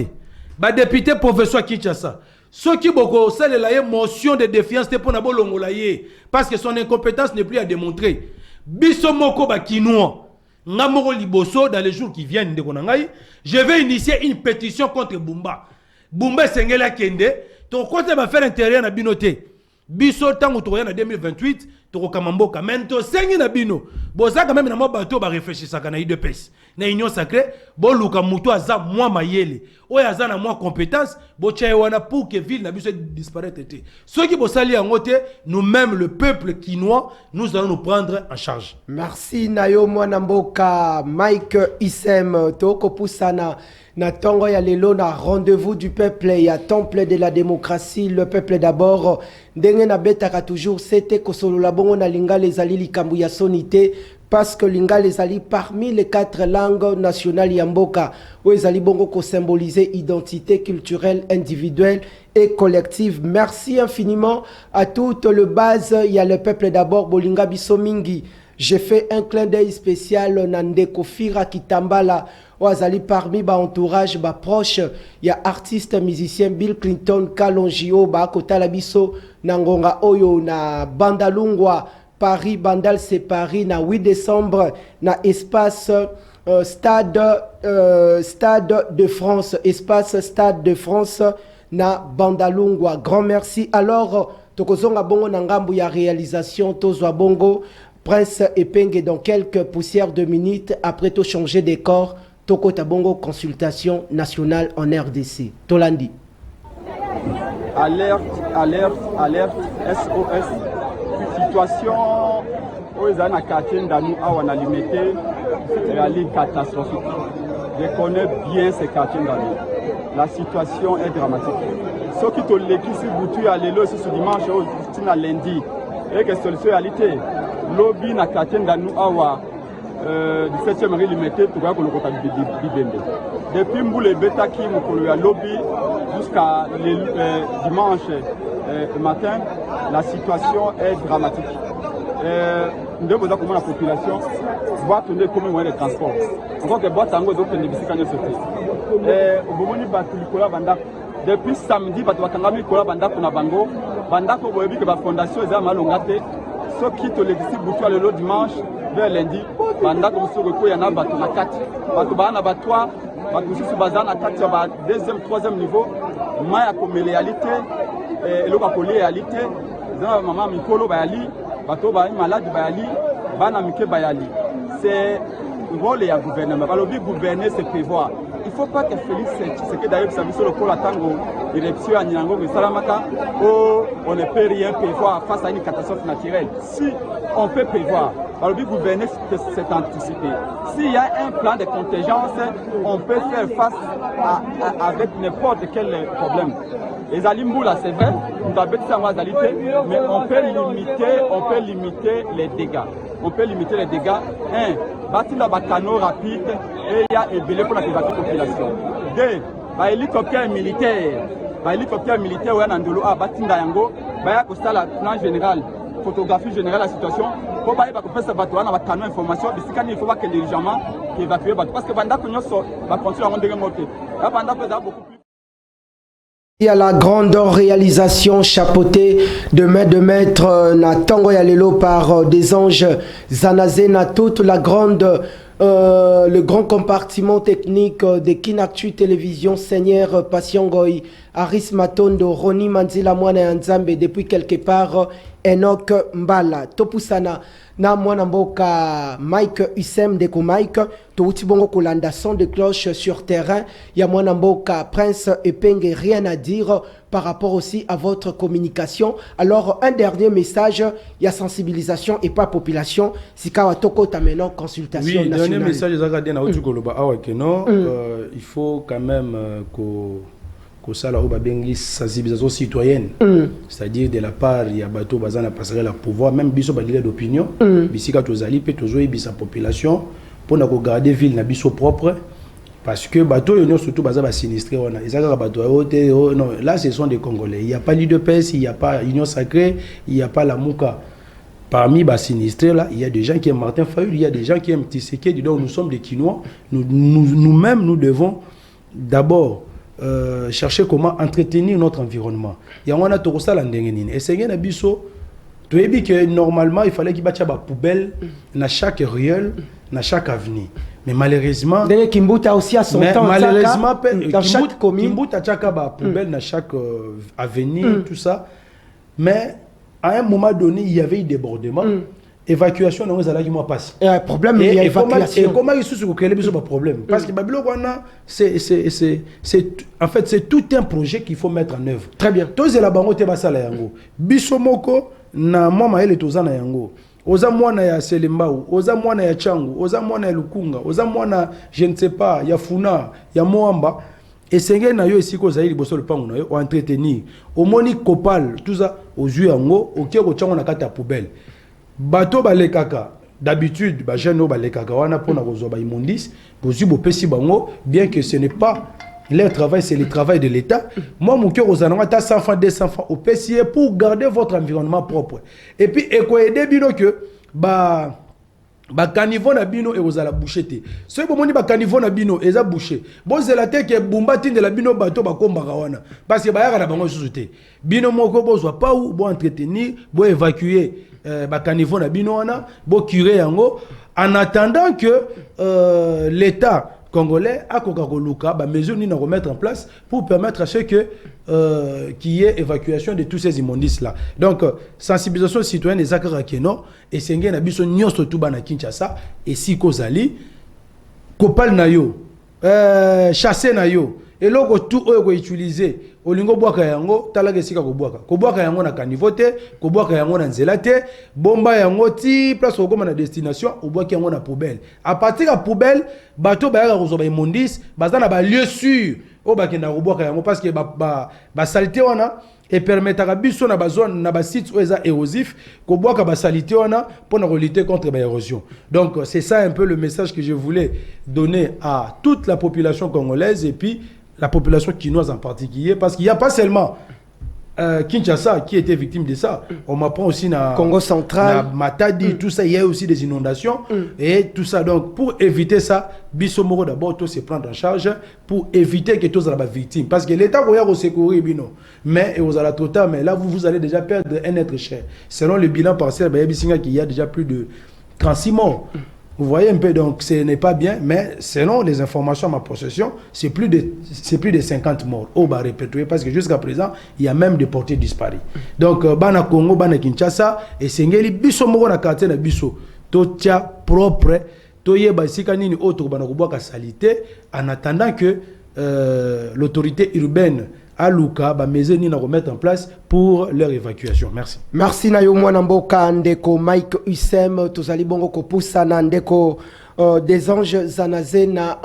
ba député professeur Kinshasa. Ceux qui ont la motion de défiance pour na bolongolaye parce que son incompétence n'est plus à démontrer. Bisomoko ba kinois. Ngamoro liboso dans les jours qui viennent de Konangai, je vais initier une pétition contre Bumba. Bumba Sengela Kende, ton côté va faire intérieur na binoté. Biso tango to en 2028, to kamamboka mento sengi na bino. Boza quand même na mo bateau ba réfléchir ça kana UDPS. Na union sacrée, bo luka muto aza moi mayele. Oya aza na moi compétence, bo wana pour que ville na biso disparaître été. Ceux qui bo sali en côté, nous-mêmes le peuple quinois, nous allons nous prendre en charge. Merci Nayo Mwanamboka, Mike Isem, Toko Poussana. Na tongo ya lelo na rendez-vous du peuple ya temple de la démocratie, le peuple d'abord. Ndenge na betaka toujours c'était kosolola bongo na lingala ezali likambo ya sonité parce que lingala ezali parmi les 4 langues nationales ya mboka o ezali bongo ko symboliser identité culturelle individuelle et collective. Merci infiniment à toute le base ya le peuple d'abord bolinga biso mingi. J'ai fait un clin d'œil spécial Nandeko Fira Kitambala Ouazali parmi ba entourage ba proche ya artiste musicien Bill Clinton Kalonjio ba kotala biso nangonga oyo na Bandalungwa Paris Bandal c'est Paris na 8 décembre na espace stade de France espace stade de France na Bandalungwa. Grand merci. Alors tokozonga bongo na ngambu ya réalisation tozwa bongo Prince Epenge dans quelques poussières de minutes après tout changer de corps. Toko Tabongo consultation nationale en RDC. Tolandi. Alerte, alerte, alerte, SOS. Situation où ils ont un quartier d'Anou à Wanalimete, c'est une catastrophique. Je connais bien ces quartiers d'Anou. la situation est dramatique. Ce qui te l'équipe boutu à l'élo ce dimanche c'est lundi et que solution réalité lobby na quartier d'Anou Awa 17e rue limité pour que le côté Bibembe. Depuis Mboule Beta qui m'a lobby jusqu'à dimanche matin, la situation est dramatique. Nous devons comment la population va tourner comme moyen de transport. Encore que boîte tango d'autres ne bisika ne sauter. Depuis samedi, batu bakangami kola banda kuna bango, banda ko boyebi que la fondation est malongate. Ce qui te l'existe boutu le dimanche vers lundi, banda ko so ko yana batu na 4. Batu bana batwa, batu sous bazana 4 ya deuxième, troisième niveau, maya comme réalité et le ko réalité, za maman mikolo bayali, batu ba malade bayali, bana mike bayali. C'est le rôle du gouvernement. Le gouverner, c'est prévoir. Il ne faut pas que Félix Tshisekedi d'ailleurs ça sur le col à Tango, élection à Nyango et Salamaka, où on ne peut rien prévoir face à une catastrophe naturelle. Si on peut prévoir, le gouverner c'est anticipé. S'il y a un plan de contingence, on peut faire face avec n'importe quel problème. Les Alimboula, c'est vrai, nous avons dit mais on peut limiter les dégâts. On peut limiter les dégâts. Un, bâtir la canaux rapide et il y a ébélé pour la population. Deux, hélicoptère militaire. Hélicoptère militaire, où il y a un endolo à bâtir Yango, il y a un plan général, photographie générale de la situation. Pour que faire ce bateau, on a canaux information, il faut pas que les dirigeants évacuent le bateau. Parce que pendant que nous sommes, va continuer à rendre beaucoup plus. Il y a la grande réalisation chapeautée de main de maître na Tango Yalelo par des anges Zanazé na toute la grande le grand compartiment technique de Kinactu Télévision Seigneur Patiengoy Aris Matondo Roni Manzila Mwana Nzambe depuis quelque part Enoch Mbala Topusana na mwana mboka Mike Usem deko Mike touti bongo kolanda son de cloche sur terrain ya mwana mboka Prince Epenge rien à dire par rapport aussi à votre communication. Alors un dernier message, il y a sensibilisation et pas population sikawa toko tameno consultation oui, nationale. Dernier message il faut quand même que ça la sensibilisation citoyenne, c'est-à-dire de la part il y a bateau bazana passer la pouvoir même biso ba leader d'opinion bisika tozali pe tozo ebisa population pour na ko garder ville na biso propre parce que bateau yo surtout bazaba sinistré on a ezaka bateau non là ce sont des Congolais, il y a pas l'UDPS, il y a pas Union Sacrée, il y a pas la Mouka. Parmi les sinistrés là, il y a des gens qui aiment Martin Fayulu, il y a des gens qui aiment Tshisekedi, donc nous sommes des Quinois, nous-mêmes nous devons d'abord chercher comment entretenir notre environnement. Il y a un autre ça l'andengeni. Et c'est un abisso. Tu as dit que normalement il fallait qu'il y ait des poubelles dans chaque ruelle, dans chaque avenue. Mais malheureusement, Kimbuta aussi à son temps. Malheureusement, dans chaque commune, Kimbuta chaka ba poubelle dans chaque avenue, tout ça. Mais à un moment donné, il y avait eu débordement. Évacuation dans les qui moi passe. Problème il y a évacuation. Et comment ils se sont créés besoin problème parce que en fait c'est tout un projet qu'il faut mettre en œuvre. Très bien. Tous la bango te basala yango. Bisomoko na mama ele tozana yango. Oza mwana ya Selembao, oza mwana ya Changu, oza mwana ya Lukunga, oza mwana je ne sais pas ya Funa, ya Moamba. Et senge na yo esiko zaili boso le pango na yo o entretenir. Au moni copal tout ça aux yeux yango, okie ko chango na kata ya poubelle. Bateau balekaka d'habitude ba jeune balekaka wana pona kozwa ba immondice bozu bopesi bango bien que ce n'est pas leur travail, c'est le travail de l'État. Moi mon cœur aux anoma ta 100 francs 200 francs au PCA pour garder votre environnement propre et puis eko aider bino que ba caniveau na bino et aux ala boucheté ce que moni ba caniveau na bino eza bouché bon c'est la tête que bumba tinde la bino bateau ba komba wana parce que ba yaka na bango sous-té bino moko bozwa pas ou bon entretenir bon évacuer bakanivo na bino wana bo curé yango en attendant que l'État congolais a kokakoluka ba mesures ni na remettre en place pour permettre à ce que qu'il y ait évacuation de tous ces immondices là. Donc sensibilisation citoyenne des akara keno et senge na biso nyonso tout bana Kinshasa et si kozali kopal na yo chasser na yo et loko tout oyo utiliser olingo bwaka yango talaka esika kobwaka yango na caniveau te kobwaka yango na nzela te bomba yango ti place okoma na destination obwaki yango na poubelle à partir de poubelle bateau bayaka kozwa ba immondice baza na ba lieu sûr o bakenda kobwaka yango parce que ba saleté wana et permettra biso na bazone na ba sites oza érosif ko bwaka ba saleté wana pour lutter contre ba érosion. Donc c'est ça un peu le message que je voulais donner à toute la population congolaise et puis la population quinoise en particulier, parce qu'il n'y a pas seulement Kinshasa qui était victime de ça. On m'apprend aussi na Congo central, Matadi, tout ça, il y a aussi des inondations et tout ça. Donc pour éviter ça, Bissomoro d'abord tout se prendre en charge pour éviter que tous soient victimes. Parce que l'État va y secourir bino, mais aux la total, mais là vous allez déjà perdre un être cher. Selon le bilan partiel, il y a déjà plus de 36 morts. Vous voyez un peu, donc ce n'est pas bien, mais selon les informations à ma possession, c'est plus de 50 morts. Oh, bah répétez, parce que jusqu'à présent, il y a même des portés disparus. Donc, Bana Congo, Bana Kinshasa, et Sengeli, Bisso Moro na quartier na Bisso, Totia propre, Toye Basika Nini autre Bana Kuboka salité, en attendant que l'autorité urbaine à Luka, Mezeni na remettre en place pour leur évacuation. Merci. Merci na yo mwana mboka ndeko Mike Usem tozali bongo kopusa na ndeko des anges zanazena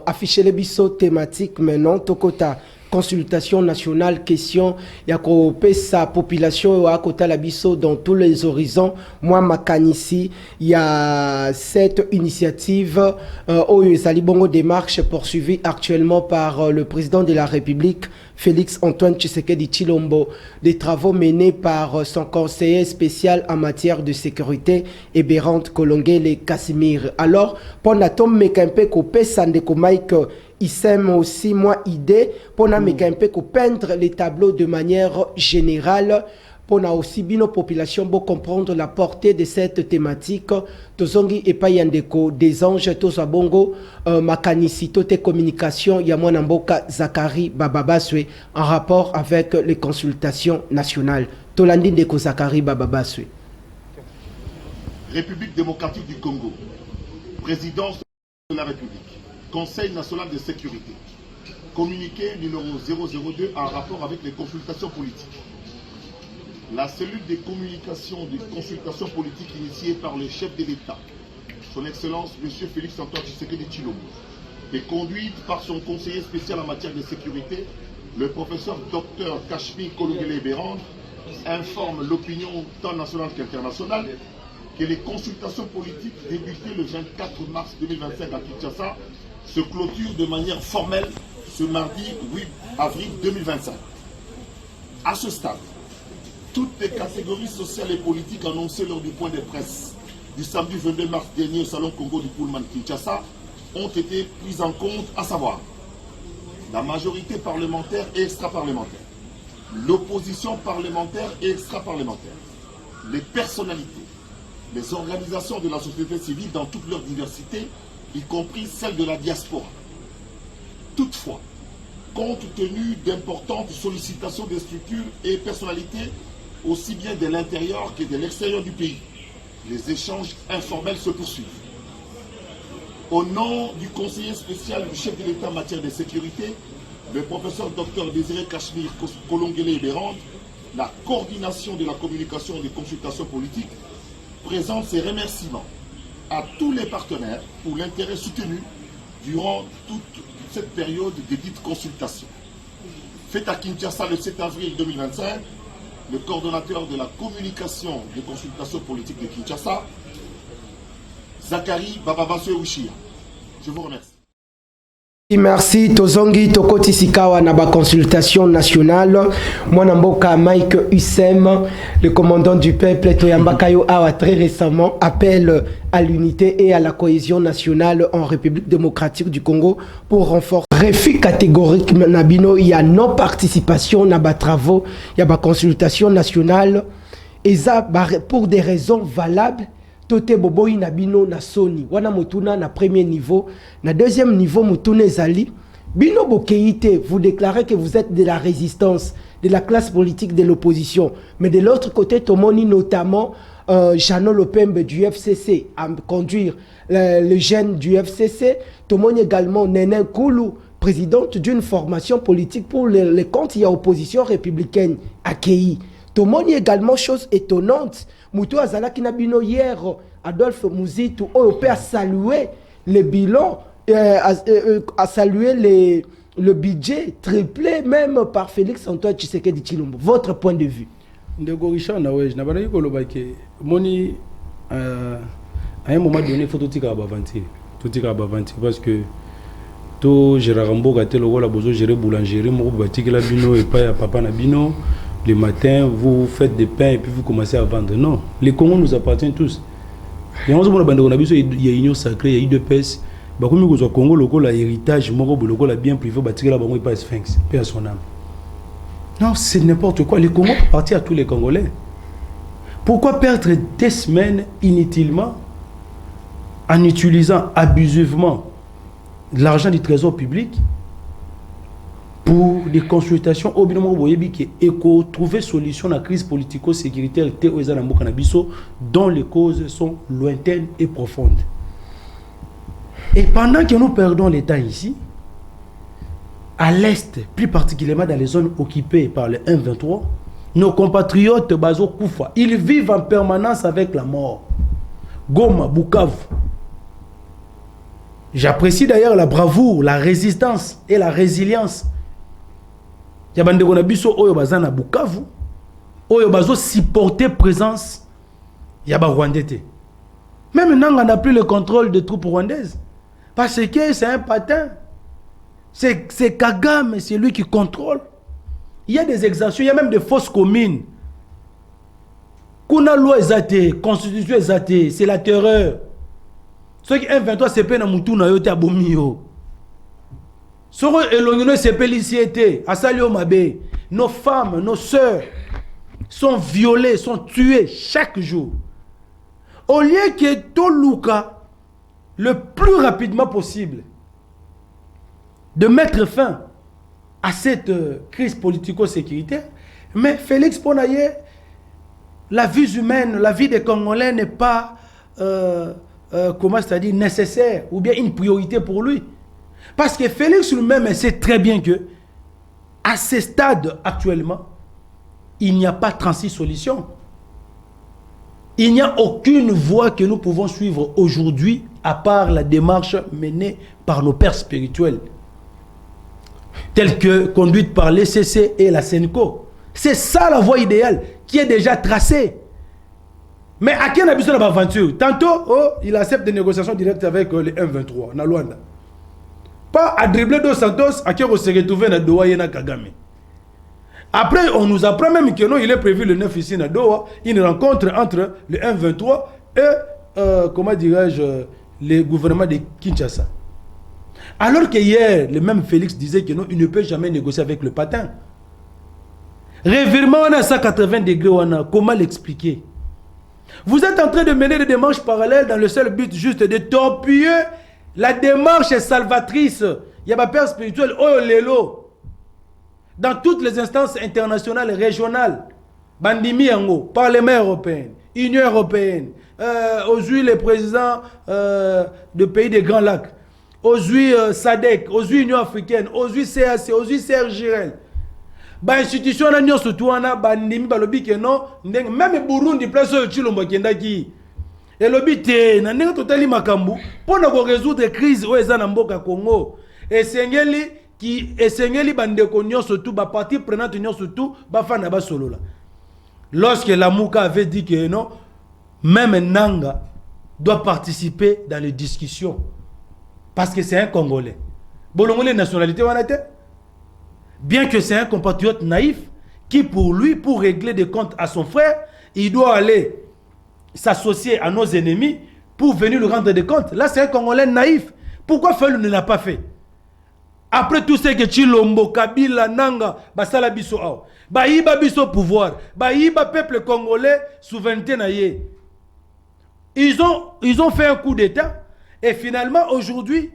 afficher les biso thématique maintenant tokota consultation nationale question ya ko pesa population ya kota la biso dans tous les horizons. Moi makanisi il y a cette initiative oyo ezali bongo démarche poursuivie actuellement par le président de la République Félix Antoine Tshisekedi Tshilombo, des travaux menés par son conseiller spécial en matière de sécurité, Eberhard Kolongele Casimir. Alors, pour natom mekampe ko pesa ndeko Mike Issem aussi moi idée pour na mekampe ko peindre les tableaux de manière générale. Pour aussi bien nos populations pour comprendre la portée de cette thématique. Tozongi et Payandeko des anges Tozabongo makanisi tote communication Yamwanamboka Zakari Bababaswe en rapport avec les consultations nationales. Tolandi Ndeko Zakari Bababaswe. République démocratique du Congo, présidence de la République, Conseil national de sécurité, communiqué numéro 002 en rapport avec les consultations politiques. La cellule de communication des consultations politiques initiée par le chef de l'État, son Excellence M. Félix Antoine Tshisekedi Tshilombo, et conduite par son conseiller spécial en matière de sécurité, le professeur Dr Kashmir Kolongele Eberhard, informe l'opinion tant nationale qu'internationale que les consultations politiques débutées le 24 mars 2025 à Kinshasa se clôturent de manière formelle ce mardi 8 avril 2025. À ce stade, toutes les catégories sociales et politiques annoncées lors du point de presse du samedi 22 mars dernier au Salon Congo du Pullman Kinshasa ont été prises en compte, à savoir la majorité parlementaire et extra-parlementaire, l'opposition parlementaire et extra-parlementaire, les personnalités, les organisations de la société civile dans toute leur diversité, y compris celles de la diaspora. Toutefois, compte tenu d'importantes sollicitations des structures et personnalités, aussi bien de l'intérieur que de l'extérieur du pays, les échanges informels se poursuivent. Au nom du conseiller spécial du chef de l'État en matière de sécurité, le professeur Dr Désiré Kashmir Kolongele Eberhard, la coordination de la communication et des consultations politiques, présente ses remerciements à tous les partenaires pour l'intérêt soutenu durant toute cette période de dites consultations. Fait à Kinshasa le 7 avril 2025, le coordonnateur de la communication des consultations politiques de Kinshasa, Zakari Bababaswe Ushia. Je vous remercie. Merci Tozongi Tokoti Sikawa na ba consultation nationale mwana mboka Mike Usem le commandant du peuple Toyambakayo Awa très récemment appelle à l'unité et à la cohésion nationale en République démocratique du Congo pour renforcer refus catégorique nabino il y a non participation na ba travaux il y a ba consultation nationale et ça pour des raisons valables. Tote boboyi na bino na soni wana mutuna na premier niveau na deuxième niveau mutune zali bino bokeite vous déclarez que vous êtes de la résistance de la classe politique de l'opposition mais de l'autre côté tomoni notamment Jeannot Lopembe du FCC à conduire le jeune du FCC tomoni également Néné Koulou présidente d'une formation politique pour les comptes il y a opposition républicaine accueillie. Tomoni également chose étonnante. Moutou Azalaki Nabino hier, Adolphe Mouzitou, a salué les bilans, a salué le budget triplé même par Félix Antoine Tshisekedi Tshilombo. Votre point de vue? Ndeko Richard Nawej, na bana yiko lobake moni à un moment donné faut tout tika bavantir. Tout tika bavantir parce que to Gérard Mboka telo la bozo gérer boulangerie mo batiki la bino et pas papa na bino. Le matin vous faites des pains et puis vous commencez à vendre. Non, les Congos nous appartiennent tous. Et on se demande dans il y a union sacrée, il y a UDPS. Bah comme nous au Congo local l'héritage moko boloko la bien privé batiki la bango pas Sphinx, paix à son âme. Non, c'est n'importe quoi. Les Congos appartiennent à tous les Congolais. Pourquoi perdre des semaines inutilement en utilisant abusivement l'argent du trésor public pour des consultations au bilan et trouver solution à la crise politico-sécuritaire dont les causes sont lointaines et profondes. Et pendant que nous perdons l'État ici, à l'est, plus particulièrement dans les zones occupées par le M23, nos compatriotes Bazo Koufa, ils vivent en permanence avec la mort. Goma, Bukavu. J'apprécie d'ailleurs la bravoure, la résistance et la résilience. Yabande Gonabiso Oyo Bazana Bukavu, Oyo Bazo supporter présence Yaba Rwandete. Même maintenant, on n'a plus le contrôle des troupes rwandaises. Parce que c'est un patin. C'est Kagame, c'est lui qui contrôle. Il y a des exactions, il y a même des fausses communes. Kuna loi ezate, constitution ezate, c'est la terreur. Ceux qui M23 c'est peine à Moutouna yote abomio. Soro elongino c'est peliciété, asalio mabe. Nos femmes, nos sœurs sont violées, sont tuées chaque jour. Au lieu que Toluka le plus rapidement possible de mettre fin à cette crise politico-sécuritaire, mais Félix Ponaye, la vie humaine, la vie des Congolais n'est pas comment c'est-à-dire nécessaire ou bien une priorité pour lui. Parce que Félix lui-même sait très bien que à ce stade actuellement, il n'y a pas 36 solutions. Il n'y a aucune voie que nous pouvons suivre aujourd'hui à part la démarche menée par nos pères spirituels, telle que conduite par l'ECC et la SENCO. C'est ça la voie idéale qui est déjà tracée. Mais à qui on a besoin de l'aventure? Tantôt, il accepte des négociations directes avec les M23, na Luanda. Pas à dribbler Dos Santos, à qui on se retrouve dans Doha et na Kagame. Après, on nous apprend même que non, il est prévu le 9 ici à Doha, une rencontre entre le M23 et, comment dirais-je, le gouvernement de Kinshasa. Alors que hier, le même Félix disait que non, il ne peut jamais négocier avec le patin. Revirement, on a 180 degrés, comment l'expliquer? Vous êtes en train de mener des démarches parallèles dans le seul but juste de torpiller la démarche salvatrice. Il y a ma père spirituel, oh Lelo. Dans toutes les instances internationales et régionales, Bandimi Yango, Parlement européen, Union européenne, aujourd'hui les présidents de pays des Grands Lacs, aujourd'hui SADC, aujourd'hui Union africaine, aujourd'hui CAC, aujourd'hui CRGL. Ba institution na nyonso tuana bandimi balobi ke non même Burundi place au Tshilombo kendaki. Et lobi te na ndenge totali makambu pour na ko résoudre crise o eza na mboka Congo. Esengeli qui esengeli bandeko nyonso tu ba parti prenante nyonso tu ba fana ba solola. Lorsque Lamuka avait dit que non, même Nanga doit participer dans les discussions parce que c'est un Congolais. Bolongolais nationalité wanate. Bien que c'est un compatriote naïf qui pour lui, pour régler des comptes à son frère, il doit aller s'associer à nos ennemis pour venir lui rendre des comptes. Là, c'est un Congolais naïf. Pourquoi Félix ne l'a pas fait? Après tout ce que Tshilombo, Kabila, Nanga, Basala Biso, Baïba Biso pouvoir, Baïba peuple congolais, souveraineté naïe. Ils ont fait un coup d'état et finalement aujourd'hui,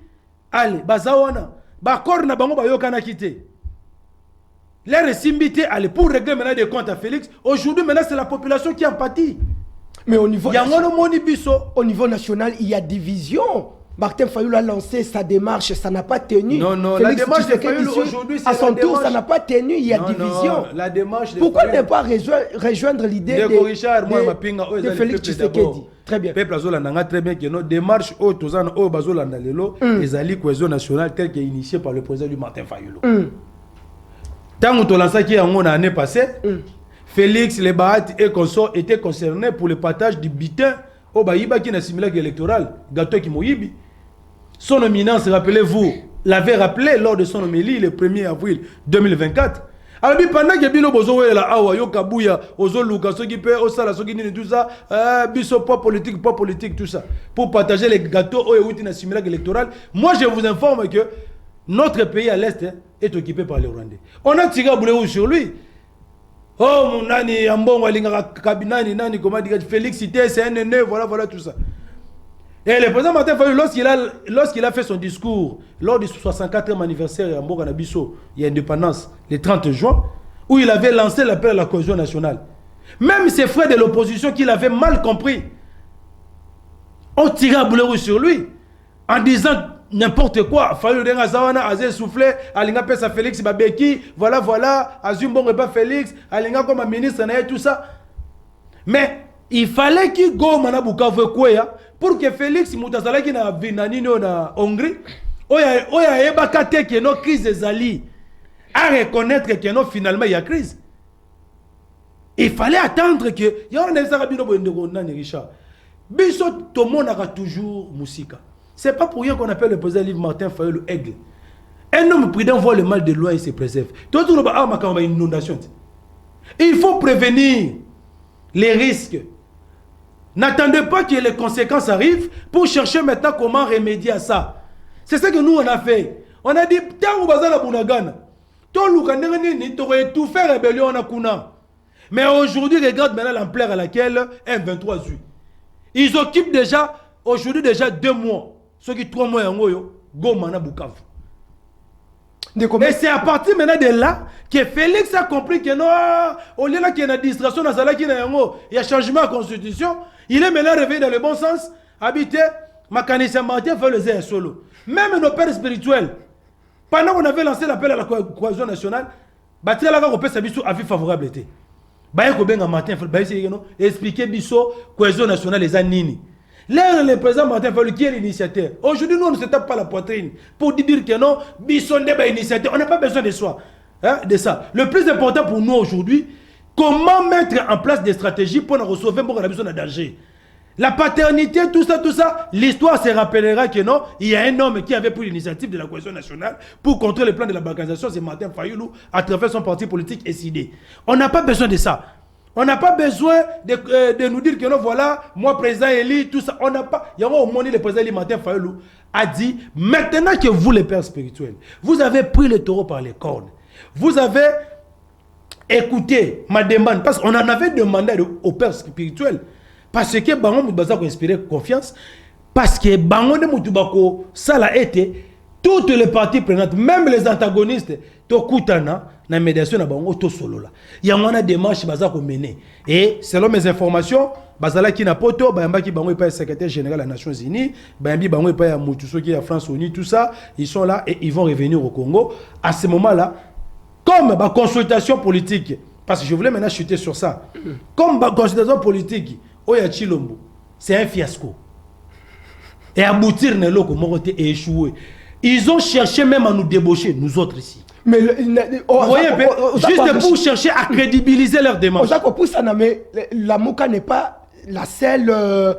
allez, Bazawana, Bakor na bango bayokana quitté. Les récimbité allez pour régler maintenant des comptes à Félix. Aujourd'hui, maintenant, c'est la population qui en pâtit. Mais au niveau national, il y a division. Martin Fayulu a lancé sa démarche, ça n'a pas tenu. Non, non, Félix la démarche de Tshisekedi Fayulu dit, aujourd'hui, c'est à son la tour, démarche... ça n'a pas tenu, il y a non, division. Non, la démarche de Pourquoi Fayulu... ne pas rejoindre l'idée de Félix Tshisekedi? Très bien. Peuple azolanda très bien que notre démarche au tozana au bazolanda lelo ezali cohésion nationale telle que initiée par le président du Martin Fayulu. Tant que lancaki yango na année passée, Félix Lebaat et consorts étaient concernés pour le partage du butin au Baïba qui n'a simulacre électoral, gâteau qui moyibi. Son éminence, rappelez-vous, l'avait rappelé lors de son homélie le 1er avril 2024. Alors, pendant que Bino Bozo est là, Awa, Yo Kabuya, Ozo Luka, ceux qui paient, Osala, ceux qui disent tout ça, Bisso, pas politique, tout ça, pour partager les gâteaux au Eouti na simulacre électoral, moi je vous informe que notre pays à l'Est est occupé par les Rwandais. On a tiré à boulet sur lui. Oh, mon nani, Ambon, Walinga, Kabinani, Nani, comment dire, Félix Cité, c'est un aîné, voilà tout ça. Et le président Martin Fayulu, lorsqu'il a fait son discours lors du 64e anniversaire à Mboganabiso, il y a indépendance, le 30 juin, où il avait lancé l'appel à la cohésion nationale. Même ses frères de l'opposition qui l'avaient mal compris ont tiré à boulet rouge sur lui en disant n'importe quoi. Fayulu Denga Zawana, Azé Soufflé, Alinga Pesa Félix Babeki, voilà, Azumbon et pas Félix, Alinga comme un ministre, tout ça. Mais il fallait qu'il go Manabukavu Kweya pour que Félix Moutazalaki na Vinanino na Hongrie, oya eba kate que nos crises zali, à reconnaître que non finalement il y a crise. Il fallait attendre que y a un Zarabino Bondego Nani Richard. Biso Tomonaka toujours Moussika. C'est pas pour rien qu'on appelle le président Livre Martin Fayulu Aigle. Un homme prudent voit le mal de loin et se préserve. Tout le monde a une inondation. Il faut prévenir les risques. N'attendez pas que les conséquences arrivent pour chercher maintenant comment remédier à ça. C'est ce que nous on a fait. On a dit, tant que bazala bunagana, tout le monde aurait tout fait rébellion en Akuna. Mais aujourd'hui, regarde maintenant l'ampleur à laquelle M23 eu. Ils occupent déjà, aujourd'hui déjà 2 mois. Ceux qui 3 mois en Oyo, Gomana Bukavu. Et c'est à partir maintenant de là que Félix a compris que non, au lieu qu'il y a une distraction dans la il y a changement de la constitution. Il est maintenant réveillé dans le bon sens. Habité, Makanissia Martin fait le zé solo. Même nos pères spirituels, pendant qu'on avait lancé l'appel à la cohésion nationale, Batria Lava Ropé Sabiso avis favorable était. Baye Kobenga Martin, expliquer Bisso, cohésion nationale, les anini. Là, le président Martin Fayulu qui est l'initiateur. Aujourd'hui, nous, on ne se tape pas la poitrine pour dire que non, Bisson n'est pas initiateur. On n'a pas besoin de soi. De ça. Le plus important pour nous aujourd'hui, comment mettre en place des stratégies pour nous recevoir pour qu'on a besoin de danger. La paternité, tout ça, l'histoire se rappellera que non, il y a un homme qui avait pris l'initiative de la cohésion nationale pour contrer le plan de la balkanisation, c'est Martin Fayulu, à travers son parti politique SID. On n'a pas besoin de ça. On n'a pas besoin de nous dire que non, voilà, moi, président Eli, tout ça. On n'a pas. Il y a au moins le président Eli Martin Fayulu a dit, maintenant que vous, les pères spirituels, vous avez pris le taureau par les cornes, vous avez écouté ma demande, parce qu'on en avait demandé aux pères spirituels, parce que Bango Moutbazako inspiré confiance, parce que Bango de Moutubako, ça l'a été, toutes les parties prenantes, même les antagonistes, Tokutana, na médiation na bango to solo là. Il y a une démarche bazako mener. Et selon mes informations, bazala ki na poto, bayamba ki bango pas secrétaire général des Nations Unies, bayambi bango pas ya Moutuso qui est à France Unie, tout ça, ils sont là et ils vont revenir au Congo. À ce moment-là, comme ba consultation politique, parce que je voulais maintenant chuter sur ça. Comme ba consultation politique, Oya Chilombo, c'est un fiasco. Et aboutir ne loko morote et échouer. Ils ont cherché même à nous débaucher, nous autres ici. Mais vous voyez, juste pour chercher à crédibiliser leur démarche. La Mouka n'est pas le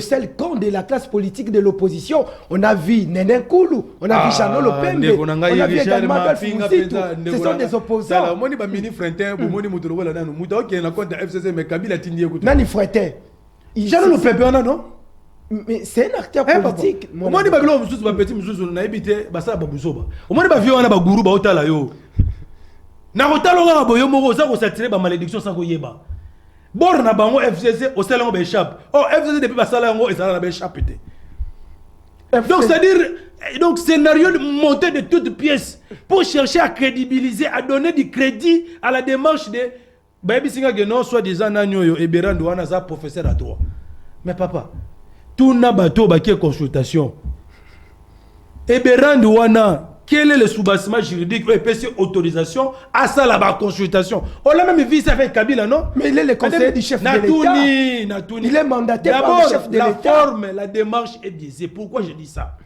seul camp de la classe politique de l'opposition. On a vu Néné Koulou, on a vu Chano Lopembe, on a vu également Adolphe Moussitou. Ce sont des opposants. Nani Fouetté. Chano Lopembe, non? Mais c'est un acteur politique. Au moins, il y a des petits musulmans qui ont habité à Babusoba. Au moins, il y a des gourous qui ont été là. Narotalo Raboyo Morosa qui ont attiré la malédiction sans qu'il y ait pas. Bord na bango FCC au salon échappe. Oh, FCC depuis Basalango et ça l'a échappé. Donc, c'est-à-dire, donc, scénario de montée de toutes pièces pour chercher à crédibiliser, à donner du crédit à la démarche de Baby Singa Genon, soi-disant Nanyo et Berando, on a ça professeur à droit. Mais papa, tout n'a bateau baké consultation. Et Berandi wana, quel est le soubassement juridique et puis autorisation à ça la consultation. On l'a même vu ça avec Kabila, non? Mais il est le conseiller du chef de l'État. Natouni. Il est mandaté par le chef de l'État. La forme, la démarche est biaisée. Pourquoi je dis ça?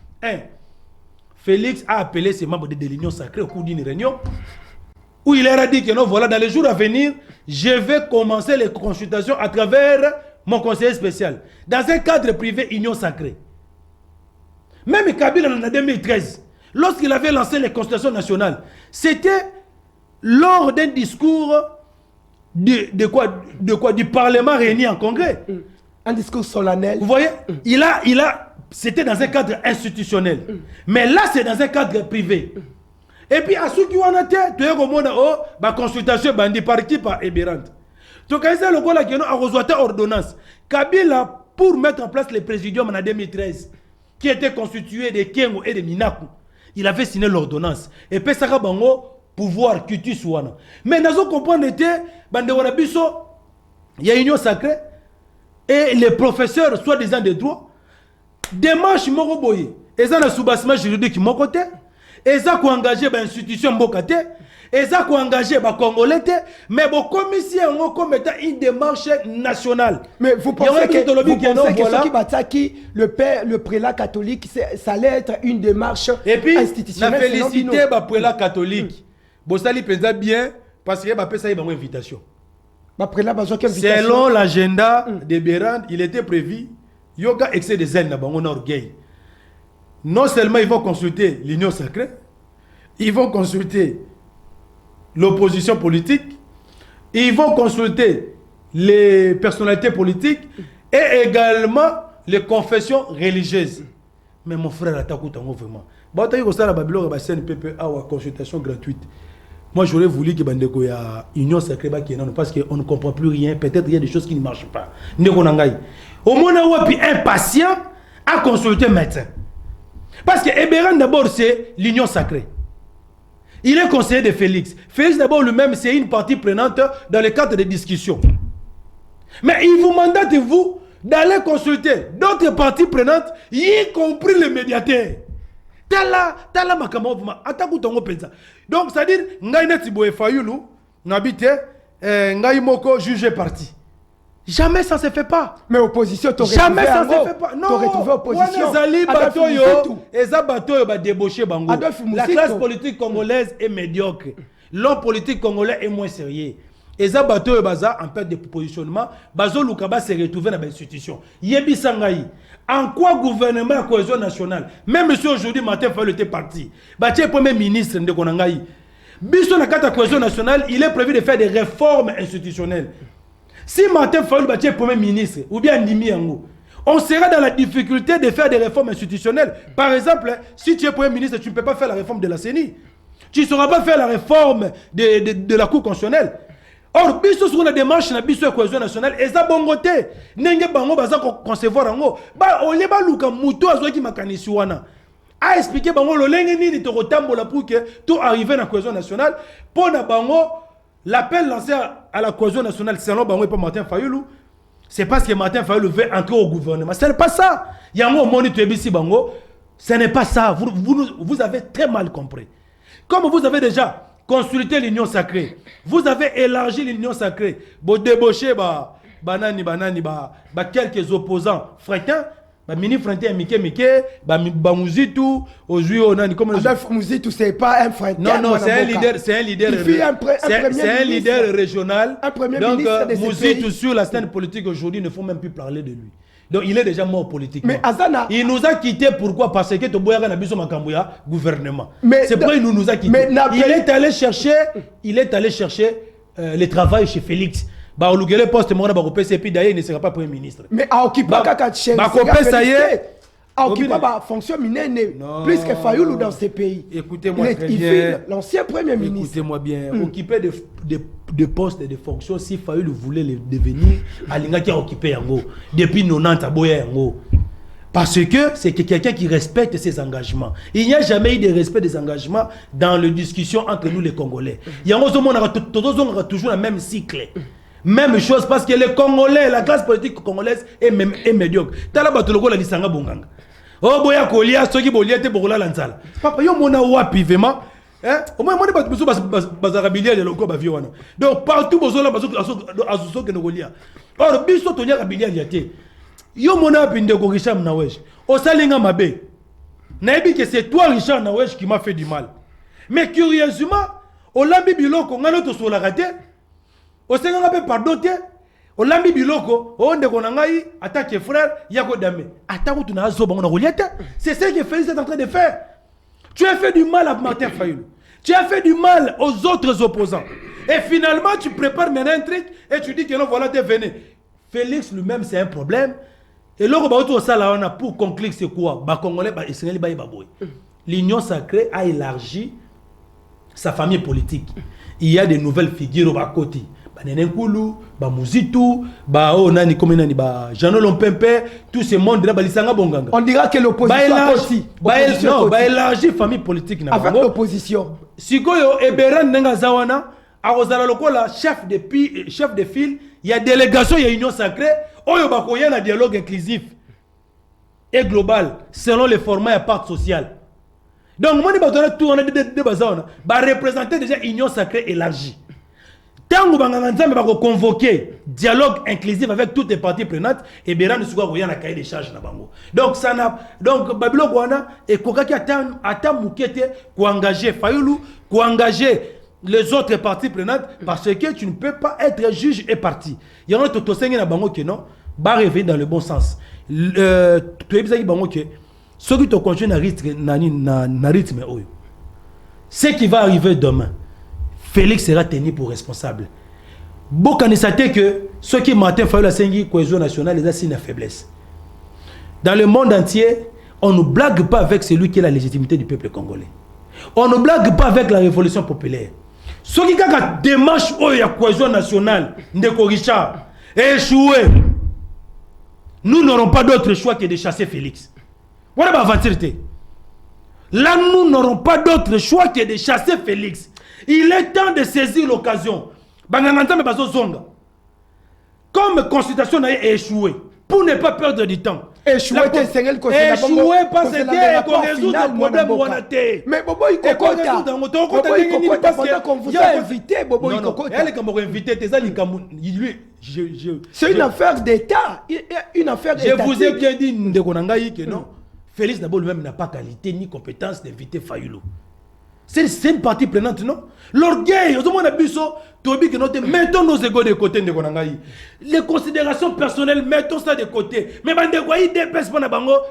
Félix a appelé ses membres de l'Union sacrée au cours d'une réunion où il leur a dit que non, voilà, dans les jours à venir, je vais commencer les consultations à travers mon conseiller spécial. Dans un cadre privé, Union sacrée. Même Kabila en 2013, lorsqu'il avait lancé les consultations nationales, c'était lors d'un discours du Parlement réuni en congrès. Un discours solennel. Vous voyez, c'était dans un cadre institutionnel. Mais là, c'est dans un cadre privé. Et puis, à ceux qui ont été, tu as une consultation par qui? Par Ebirant. Donc, quand c'est le gars qui a reçu ordonnance, Kabila, pour mettre en place le présidium en 2013, qui était constitué de Kengo et de Minaku, il avait signé l'ordonnance. Et puis, ça a pouvoir cutu souana. Mais nous comprenons que il y a une union sacrée et les professeurs, soi-disant des droits, démarche Moroboye. Et ça, le soubassement juridique mon côté. Et ça, qu'on engagé l'institution Mbokate. Et ça, qu'on engagé les Congolais. Mais bon, commission, comme étant une démarche nationale. Mais vous pensez que ce qui bat qui le prélat catholique, ça allait être une démarche institutionnelle. Et puis, la félicité le prélat catholique. Bossali présente bien parce qu'il y a une invitation. Selon l'agenda de Berand, il était prévu il y a un excès de zèle dans mon orgueil. Non seulement ils vont consulter l'Union sacrée, ils vont consulter l'opposition politique, ils vont consulter les personnalités politiques et également les confessions religieuses. Mais mon frère, vraiment. Consultation gratuite. Moi, j'aurais voulu que Bandeko y a union sacrée parce qu'on ne comprend plus rien. Peut-être qu'il y a des choses qui ne marchent pas. Au moins, on a un patient à consulter un médecin. Parce que Ebéran, d'abord, c'est l'union sacrée. Il est conseiller de Félix. Félix, d'abord, lui-même, c'est une partie prenante dans le cadre des discussions. Mais il vous mandate, vous, d'aller consulter d'autres parties prenantes, y compris les médiateurs. Tala makamova ataku tongo penza. Donc ça dire ngai neti boye fayulu nabite ngai moko juge parti. Jamais ça se fait pas. Mais opposition jamais ça se fait pas. Non. T'aurais trouvé opposition. Ba débauché bango. La classe politique congolaise est médiocre. L'homme politique congolais est moins sérieux. Eza bato baza en perte de positionnement, bazo lukaba se retrouver dans l'institution. Yebi sangai. En quoi gouvernement à cohésion nationale, même si aujourd'hui Martin Fayulu était parti, Batia premier ministre de Konangaï, Biso na kata cohésion nationale, il est prévu de faire des réformes institutionnelles. Si Martin Fayulu Batia premier ministre, ou bien Ndimi Yango, on sera dans la difficulté de faire des réformes institutionnelles. Par exemple, si tu es premier ministre, tu ne peux pas faire la réforme de la CENI. Tu ne sauras pas faire la réforme de la Cour constitutionnelle. Or, biso sur la démarche na biso cohésion nationale, eza bongote. Nenge bango baza concevoir ango. Ba oleba luka muto azoki makanisi wana. A expliquer bango lolenge nini to rotambola pour que tout arriver na cohésion nationale. Pour na bango l'appel lancé à la cohésion nationale selon bango et pas Martin Fayulu. C'est parce que Martin Fayulu veut entrer au gouvernement. Ce n'est pas ça. Yango moni to ebisi bango. Ce n'est pas ça. Vous avez très mal compris. Comme vous avez déjà consulter l'union sacrée. Vous avez élargi l'union sacrée. Vous débauchez quelques opposants fréquents. Mini Fréquin, Mike, Mouzitu, Adolphe Mouzitu, c'est pas un Fréquin. Non, c'est un leader. C'est un leader régional. Un premier donc, ministre de ce Mouzitu pays. sur la scène politique aujourd'hui, il ne faut même plus parler de lui. Donc il est déjà mort politiquement. Mais Azana, il nous a quittés pourquoi? Parce que Toboyaga n'a besoin de gouvernement. C'est pourquoi il nous a quittés. Il est allé chercher le travail chez Félix. Bah le poste moi na et puis d'ailleurs il ne sera pas premier ministre. Mais à occuper ça y est. À occuper la fonction mineure plus que Fayulu dans ces pays. Écoutez-moi très bien. L'ancien premier ministre. Écoutez-moi bien. Occuper des postes et des fonctions, si Fayulu voulait les devenir, Alinga qui a occupé Yango depuis 90 à Boya Yango. Parce que c'est quelqu'un qui respecte ses engagements. Il n'y a jamais eu de respect des engagements dans les discussions entre nous les Congolais. Yango on a toujours le même cycle. Même chose parce que les Congolais, la classe politique congolaise est médiocre. Tala batoloko la lisanga bonganga. Oh boya kolia soki bolia te bokola lanzala. Papa yo mona wapi vraiment? Hein? Au moins mona batu bazarabilia le loko ba viwana. Donc partout bozola azuso ke nokolia. Or biso tonya kabilia liate. Yo mona pinde ko Richard Nawesh. O salinga mabe. Naebi que c'est toi Richard Nawesh qui m'a fait du mal. Mais curieusement, au lambi biloko ngalo to sola raté. Au Seigneur a pardon, au lambi biloko, au ndeko nangai, attaque frère, yako dame. Attaque tu n'as pas c'est ce que Félix est en train de faire. Tu as fait du mal à Martin Fayulu. Tu as fait du mal aux autres opposants. Et finalement, tu prépares maintenant un truc et tu dis que non, voilà, t'es venu. Félix lui-même, c'est un problème. Et là, pour conclure, c'est quoi? L'Union sacrée a élargi sa famille politique. Il y a de nouvelles figures au côté. Nenenkulu, Muzitu, nani comme nani Jean Lompempe, tout ce monde là balisanga bonganga. On dira que l'opposition aussi. Non, élargi famille politique na avec l'opposition. Sikoyo Eberan nenga zawana, arozala lokola chef de file, il y a délégation, il y a union sacrée, oyo bakoya na dialogue inclusif et global selon les formats et parts sociales. Donc moi ni batona tout on a de bazawana, ba représenter déjà union sacrée élargie. Tant que vous avez convoqué dialogue inclusif avec toutes les parties prenantes, et bien nous sommes en cahier des charges. Donc ça n'a donc Babylone Guana et Kokaki attend Moukete pour engager Fayulu, pour engager les autres parties prenantes parce que tu ne peux pas être juge et parti. Il y en a tout au na bango que non, va revenir dans le bon sens. Tu es bizarre bango que ceux qui te continuent na rythme ce qui va arriver demain. Félix sera tenu pour responsable. Beaucoup de que ceux qui Martin Fayulu la sengi cohésion nationale les assignent à faiblesse. Dans le monde entier, on ne blague pas avec celui qui a la légitimité du peuple congolais. On ne blague pas avec la révolution populaire. Ceux qui ont la démarche de la cohésion nationale, Ndeko Richard, échoué, nous n'aurons pas d'autre choix que de chasser Félix. Voilà ma vérité. Là, nous n'aurons pas d'autre choix que de chasser Félix. Il est temps de saisir l'occasion. Comme consultation a échoué, pour ne pas perdre du temps. Échoué parce que qu'on résout le problème monétaire. Mais Bobo Ikokota, qu'on vous a invité, Bobo Ikokota. C'est une affaire d'État. Une affaire d'État. Je vous ai bien dit que non. Félix Nabo lui-même n'a pas qualité ni compétence d'inviter Fayulu. C'est une partie prenante, non? L'orgueil, mettons nos égos de côté. Les considérations personnelles, mettons ça de côté. Mais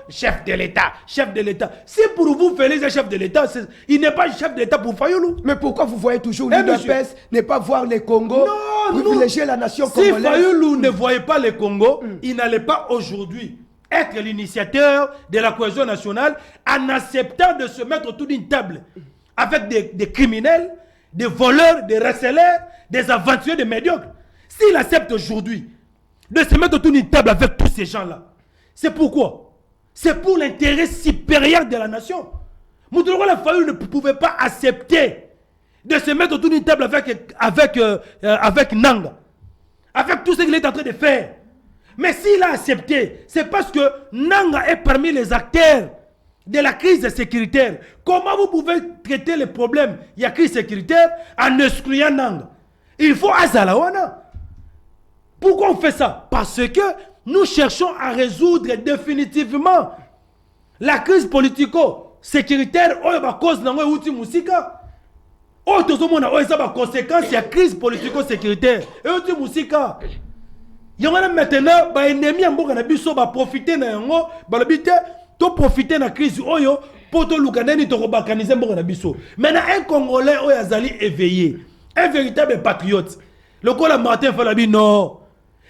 chef de l'État, chef de l'État. Si pour vous, Félix est chef de l'État, il n'est pas chef de l'État pour Fayulu. Mais pourquoi vous voyez toujours l'UDPS ne pas voir les Congo, privilégier la nation congolaise? Si Fayulu ne voyait pas les Congo, il n'allait pas aujourd'hui être l'initiateur de la cohésion nationale en acceptant de se mettre autour d'une table avec des criminels, des voleurs, des receleurs, des aventuriers, des médiocres. S'il accepte aujourd'hui de se mettre autour d'une table avec tous ces gens-là, c'est pourquoi? C'est pour l'intérêt supérieur de la nation. Moutourola Fayulu ne pouvait pas accepter de se mettre autour d'une table avec Nanga, avec tout ce qu'il est en train de faire. Mais s'il a accepté, c'est parce que Nanga est parmi les acteurs de la crise sécuritaire. Comment vous pouvez traiter les problèmes? Il y a crise sécuritaire en excluant Nanga. Il faut Azalawana. Pourquoi on fait ça? Parce que nous cherchons à résoudre définitivement la crise politico-sécuritaire. Oh, il y a cause de l'outil musika. Oh, tout le monde a des conséquences. Il y a crise politico-sécuritaire. Et outil musika. Il y a maintenant des ennemis qui vont profiter de ça. To profiter de la crise oyo pour te lukaneni to robakaniser mbongo na biso. Maintenant un Congolais oyo azali éveillé, un véritable patriote. Le col Martin Fayulu non.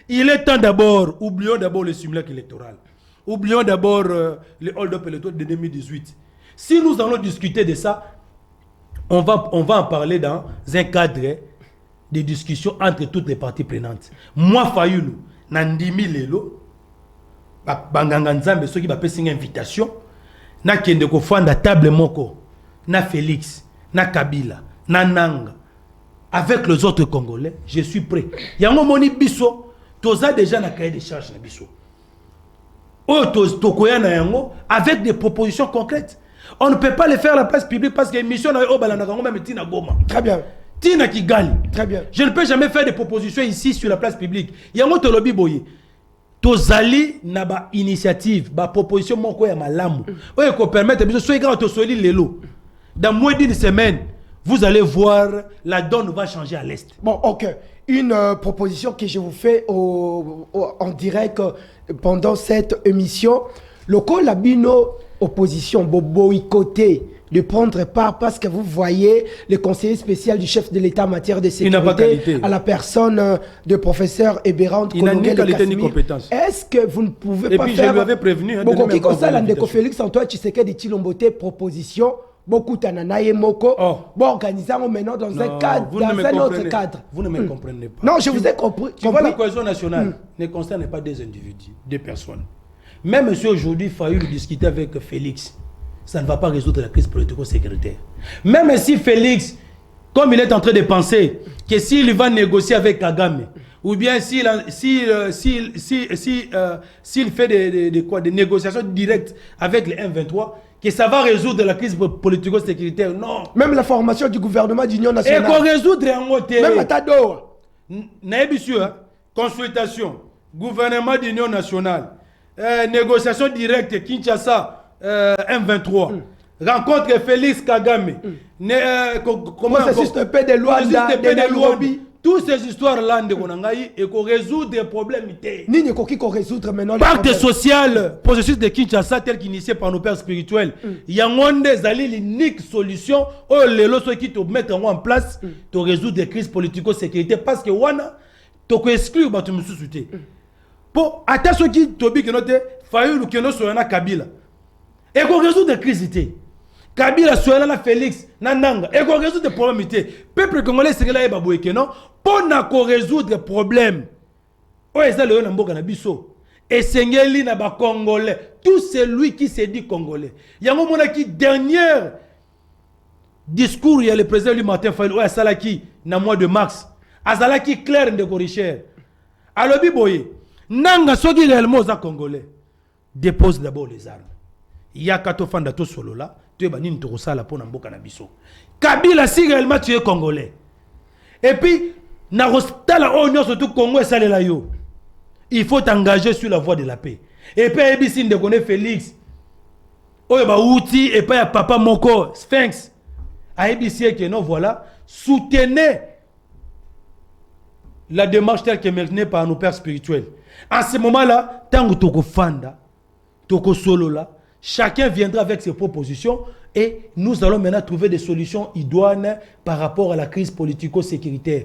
Il est temps d'abord, oublions d'abord le simulacre électoral. Oublions d'abord le hold-up électoral de 2018. Si nous allons discuter de ça, on va en parler dans un cadre de discussion entre toutes les parties prenantes. Moi Fayulu, nandimi lelo banganga nzambe ceux qui va passer une invitation na kende ko fanda table moko na Félix na Kabila na Nanga avec les autres Congolais, je suis prêt. Il y a un moment biso, toza déjà na cahier de charge na biso. Avec des propositions concrètes. On ne peut pas les faire à la place publique parce que l'émission même Tina Goma. Très bien. Tina Kigali. Très bien. Je ne peux jamais faire des propositions ici sur la place publique. Il y a un autre lobby boye. Tozali na ba initiative, ba proposition moko ya malamu. Oye ko permettre biso so ega to soli lelo. Dans moins d'une semaine, vous allez voir, la donne va changer à l'est. Bon, ok. Une proposition que je vous fais en direct pendant cette émission. Le Colabino opposition, boycotter de prendre part parce que vous voyez le conseiller spécial du chef de l'État en matière de sécurité à la personne de professeur Eberand. Il n'a ni qualité ni compétence. Est-ce que vous ne pouvez pas faire... Et puis faire... je lui avais prévenu... Bon, qui comme ça, l'Andeko Félix Antoine Tshisekedi Tshilombo proposition, beaucoup d'ananaye moko, bon, organisant maintenant dans un cadre, dans un autre cadre. Vous ne me comprenez pas. Non, je vous ai compris. Tu vois, la cohésion nationale ne concerne pas des individus, des personnes. Même si aujourd'hui, il faillit discuter avec Félix, ça ne va pas résoudre la crise politico-sécuritaire. Même si Félix, comme il est en train de penser que s'il va négocier avec Kagame, ou bien s'il fait des négociations directes avec les M23, que ça va résoudre la crise politico-sécuritaire, non. Même la formation du gouvernement d'union nationale. Et qu'on résoudre en côté. Même à Tadoa. Consultation, gouvernement d'union nationale, négociation directe, Kinshasa, M23, rencontre Félix Kagame, processus de paix des lois de Nairobi. Toutes ces histoires-là, et qu'on résout des problèmes. Ni qu'on résoudre maintenant. Pacte social, processus de Kinshasa tel qu'initié par nos pères spirituels. Il y a l'unique solution, les lois qui te mettent en place, te résoudre des crises politico-sécurité. Parce que wana, tu peux exclure, tu me soucites. Pour attention qui tobi que note, failli que nous soyons Kabila. Et qu'on résout des crises. Kabila soit là Félix, Nananga. Et qu'on résout des problèmes. Peuple congolais c'est là et baboué que non. Pour résoudre des problèmes. Oh et ça le Namboka na biso. Et Sengeli na ba congolais. Tout celui qui se dit congolais. Il y a un moment qui dernier discours il y a le président lui Martin Fayulu oh ça là qui na mois de mars. Azala qui clair de Goricher. Alors biboye. Nanga soki réellement za congolais dépose d'abord les armes. Il y a kato fanda to solo là, tu es banini to sala pour mboka na biso. Kabila si réellement tu es congolais. Et puis na rostala onyo surtout Congo et salela yo. Il faut t'engager sur la voie de la paix. Et puis ebisi de connaît Félix. Oyo ba outi et puis papa moko Sphinx. A ebisi que non voilà, soutenez la démarche telle qu'elle est menée par nos pères spirituels. En ce moment-là, tant que Toko Fanda, Toko Solo là, chacun viendra avec ses propositions et nous allons maintenant trouver des solutions idoines par rapport à la crise politico-sécuritaire.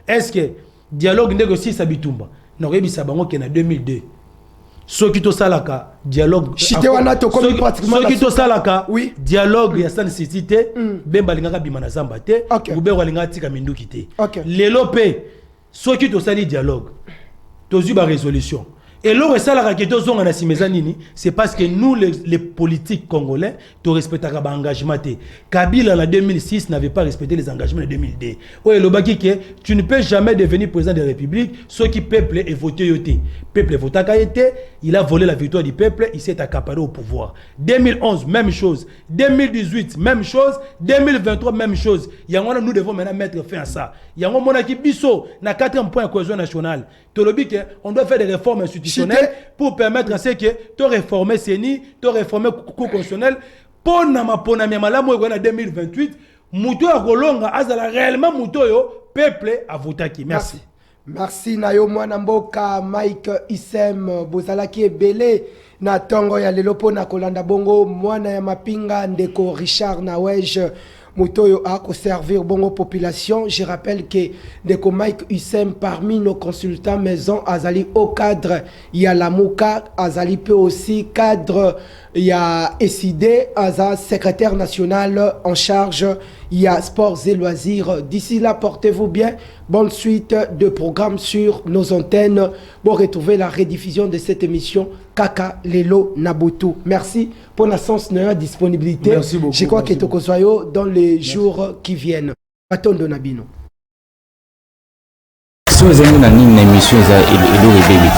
Est-ce que dialogue négocié Sabitumba? Non, il y a en 2002. Ceux qui ont salaka dialogue ceux qui ont salaka dialogue ya san cité bemba lingaka bimana zamba te ube walinga tika minduki te lelo pe ceux qui ont sali dialogue tozu ba résolution et le resala ka keto zonga na simezanini c'est parce que nous les politiques congolais to respectaka ba engagement te. Kabila en 2006 n'avait pas respecté les engagements de 2002. Ouais le baki que tu ne peux jamais devenir président de la République ceux qui peuple et voté yoté. Peuple voté été, il a volé la victoire du peuple, il s'est accaparé au pouvoir. 2011 même chose, 2018 même chose, 2023 même chose. Yangona nous devons maintenant mettre fin à ça. Yango monaki biso na 4e point cohésion nationale. Tolobi que on doit faire des réformes institutionnelles pour permettre à ce que tu réformer CENI, tu réformer Cour constitutionnelle pour na malamu en 2028, muto a kolonga azala réellement muto yo peuple a voté qui. Merci. Merci Nayo mwana mboka Mike Isem bozalaki ebele na tongo ya lelo po na kolanda bongo mwana ya mapinga ndeko Richard Nawej Mutoyo a servir bongo population. Je rappelle que Ndeko Mike Hussein parmi nos consultants maison Azali au cadre il y a la Mouka Azali peut aussi cadre il y a SID Aza secrétaire national en charge il y a sports et loisirs. D'ici là portez-vous bien. Bonne suite de programmes sur nos antennes pour retrouver la rediffusion de cette émission Kaka Lelo Nabutu. Merci pour la disponibilité. Merci beaucoup. Je crois que Tokosoyo dans les jours qui viennent. batondo na bino. So zengi na nini na émission za elo rebebe.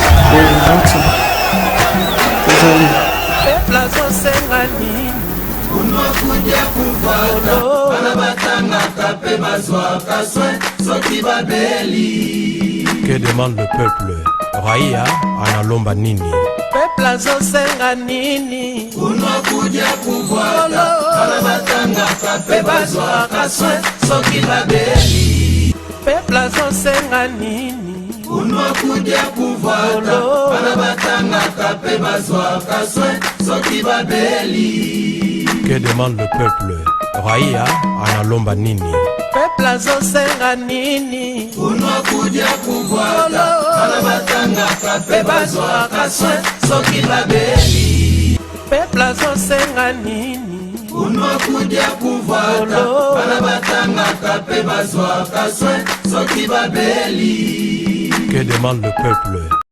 Plazo sengani unokuja kuvata bana batanga kape bazwa kaswe soki babeli. Que demande le peuple? Raia analomba nini? Plazo sengani unokuja kuvata bana batanga kape bazwa kaswe soki babeli. Plazo sengani unokuja kuvata bana batanga kape bazwa kaswe soki babeli. Que demande le peuple? Raia analomba nini? Plazo sengani unokuja kuvata bana batanga kape bazwa kaswe soki babeli. Plazo sengani unokuja kuvata bana batanga kape bazwa kaswe soki babeli. Que demande le peuple?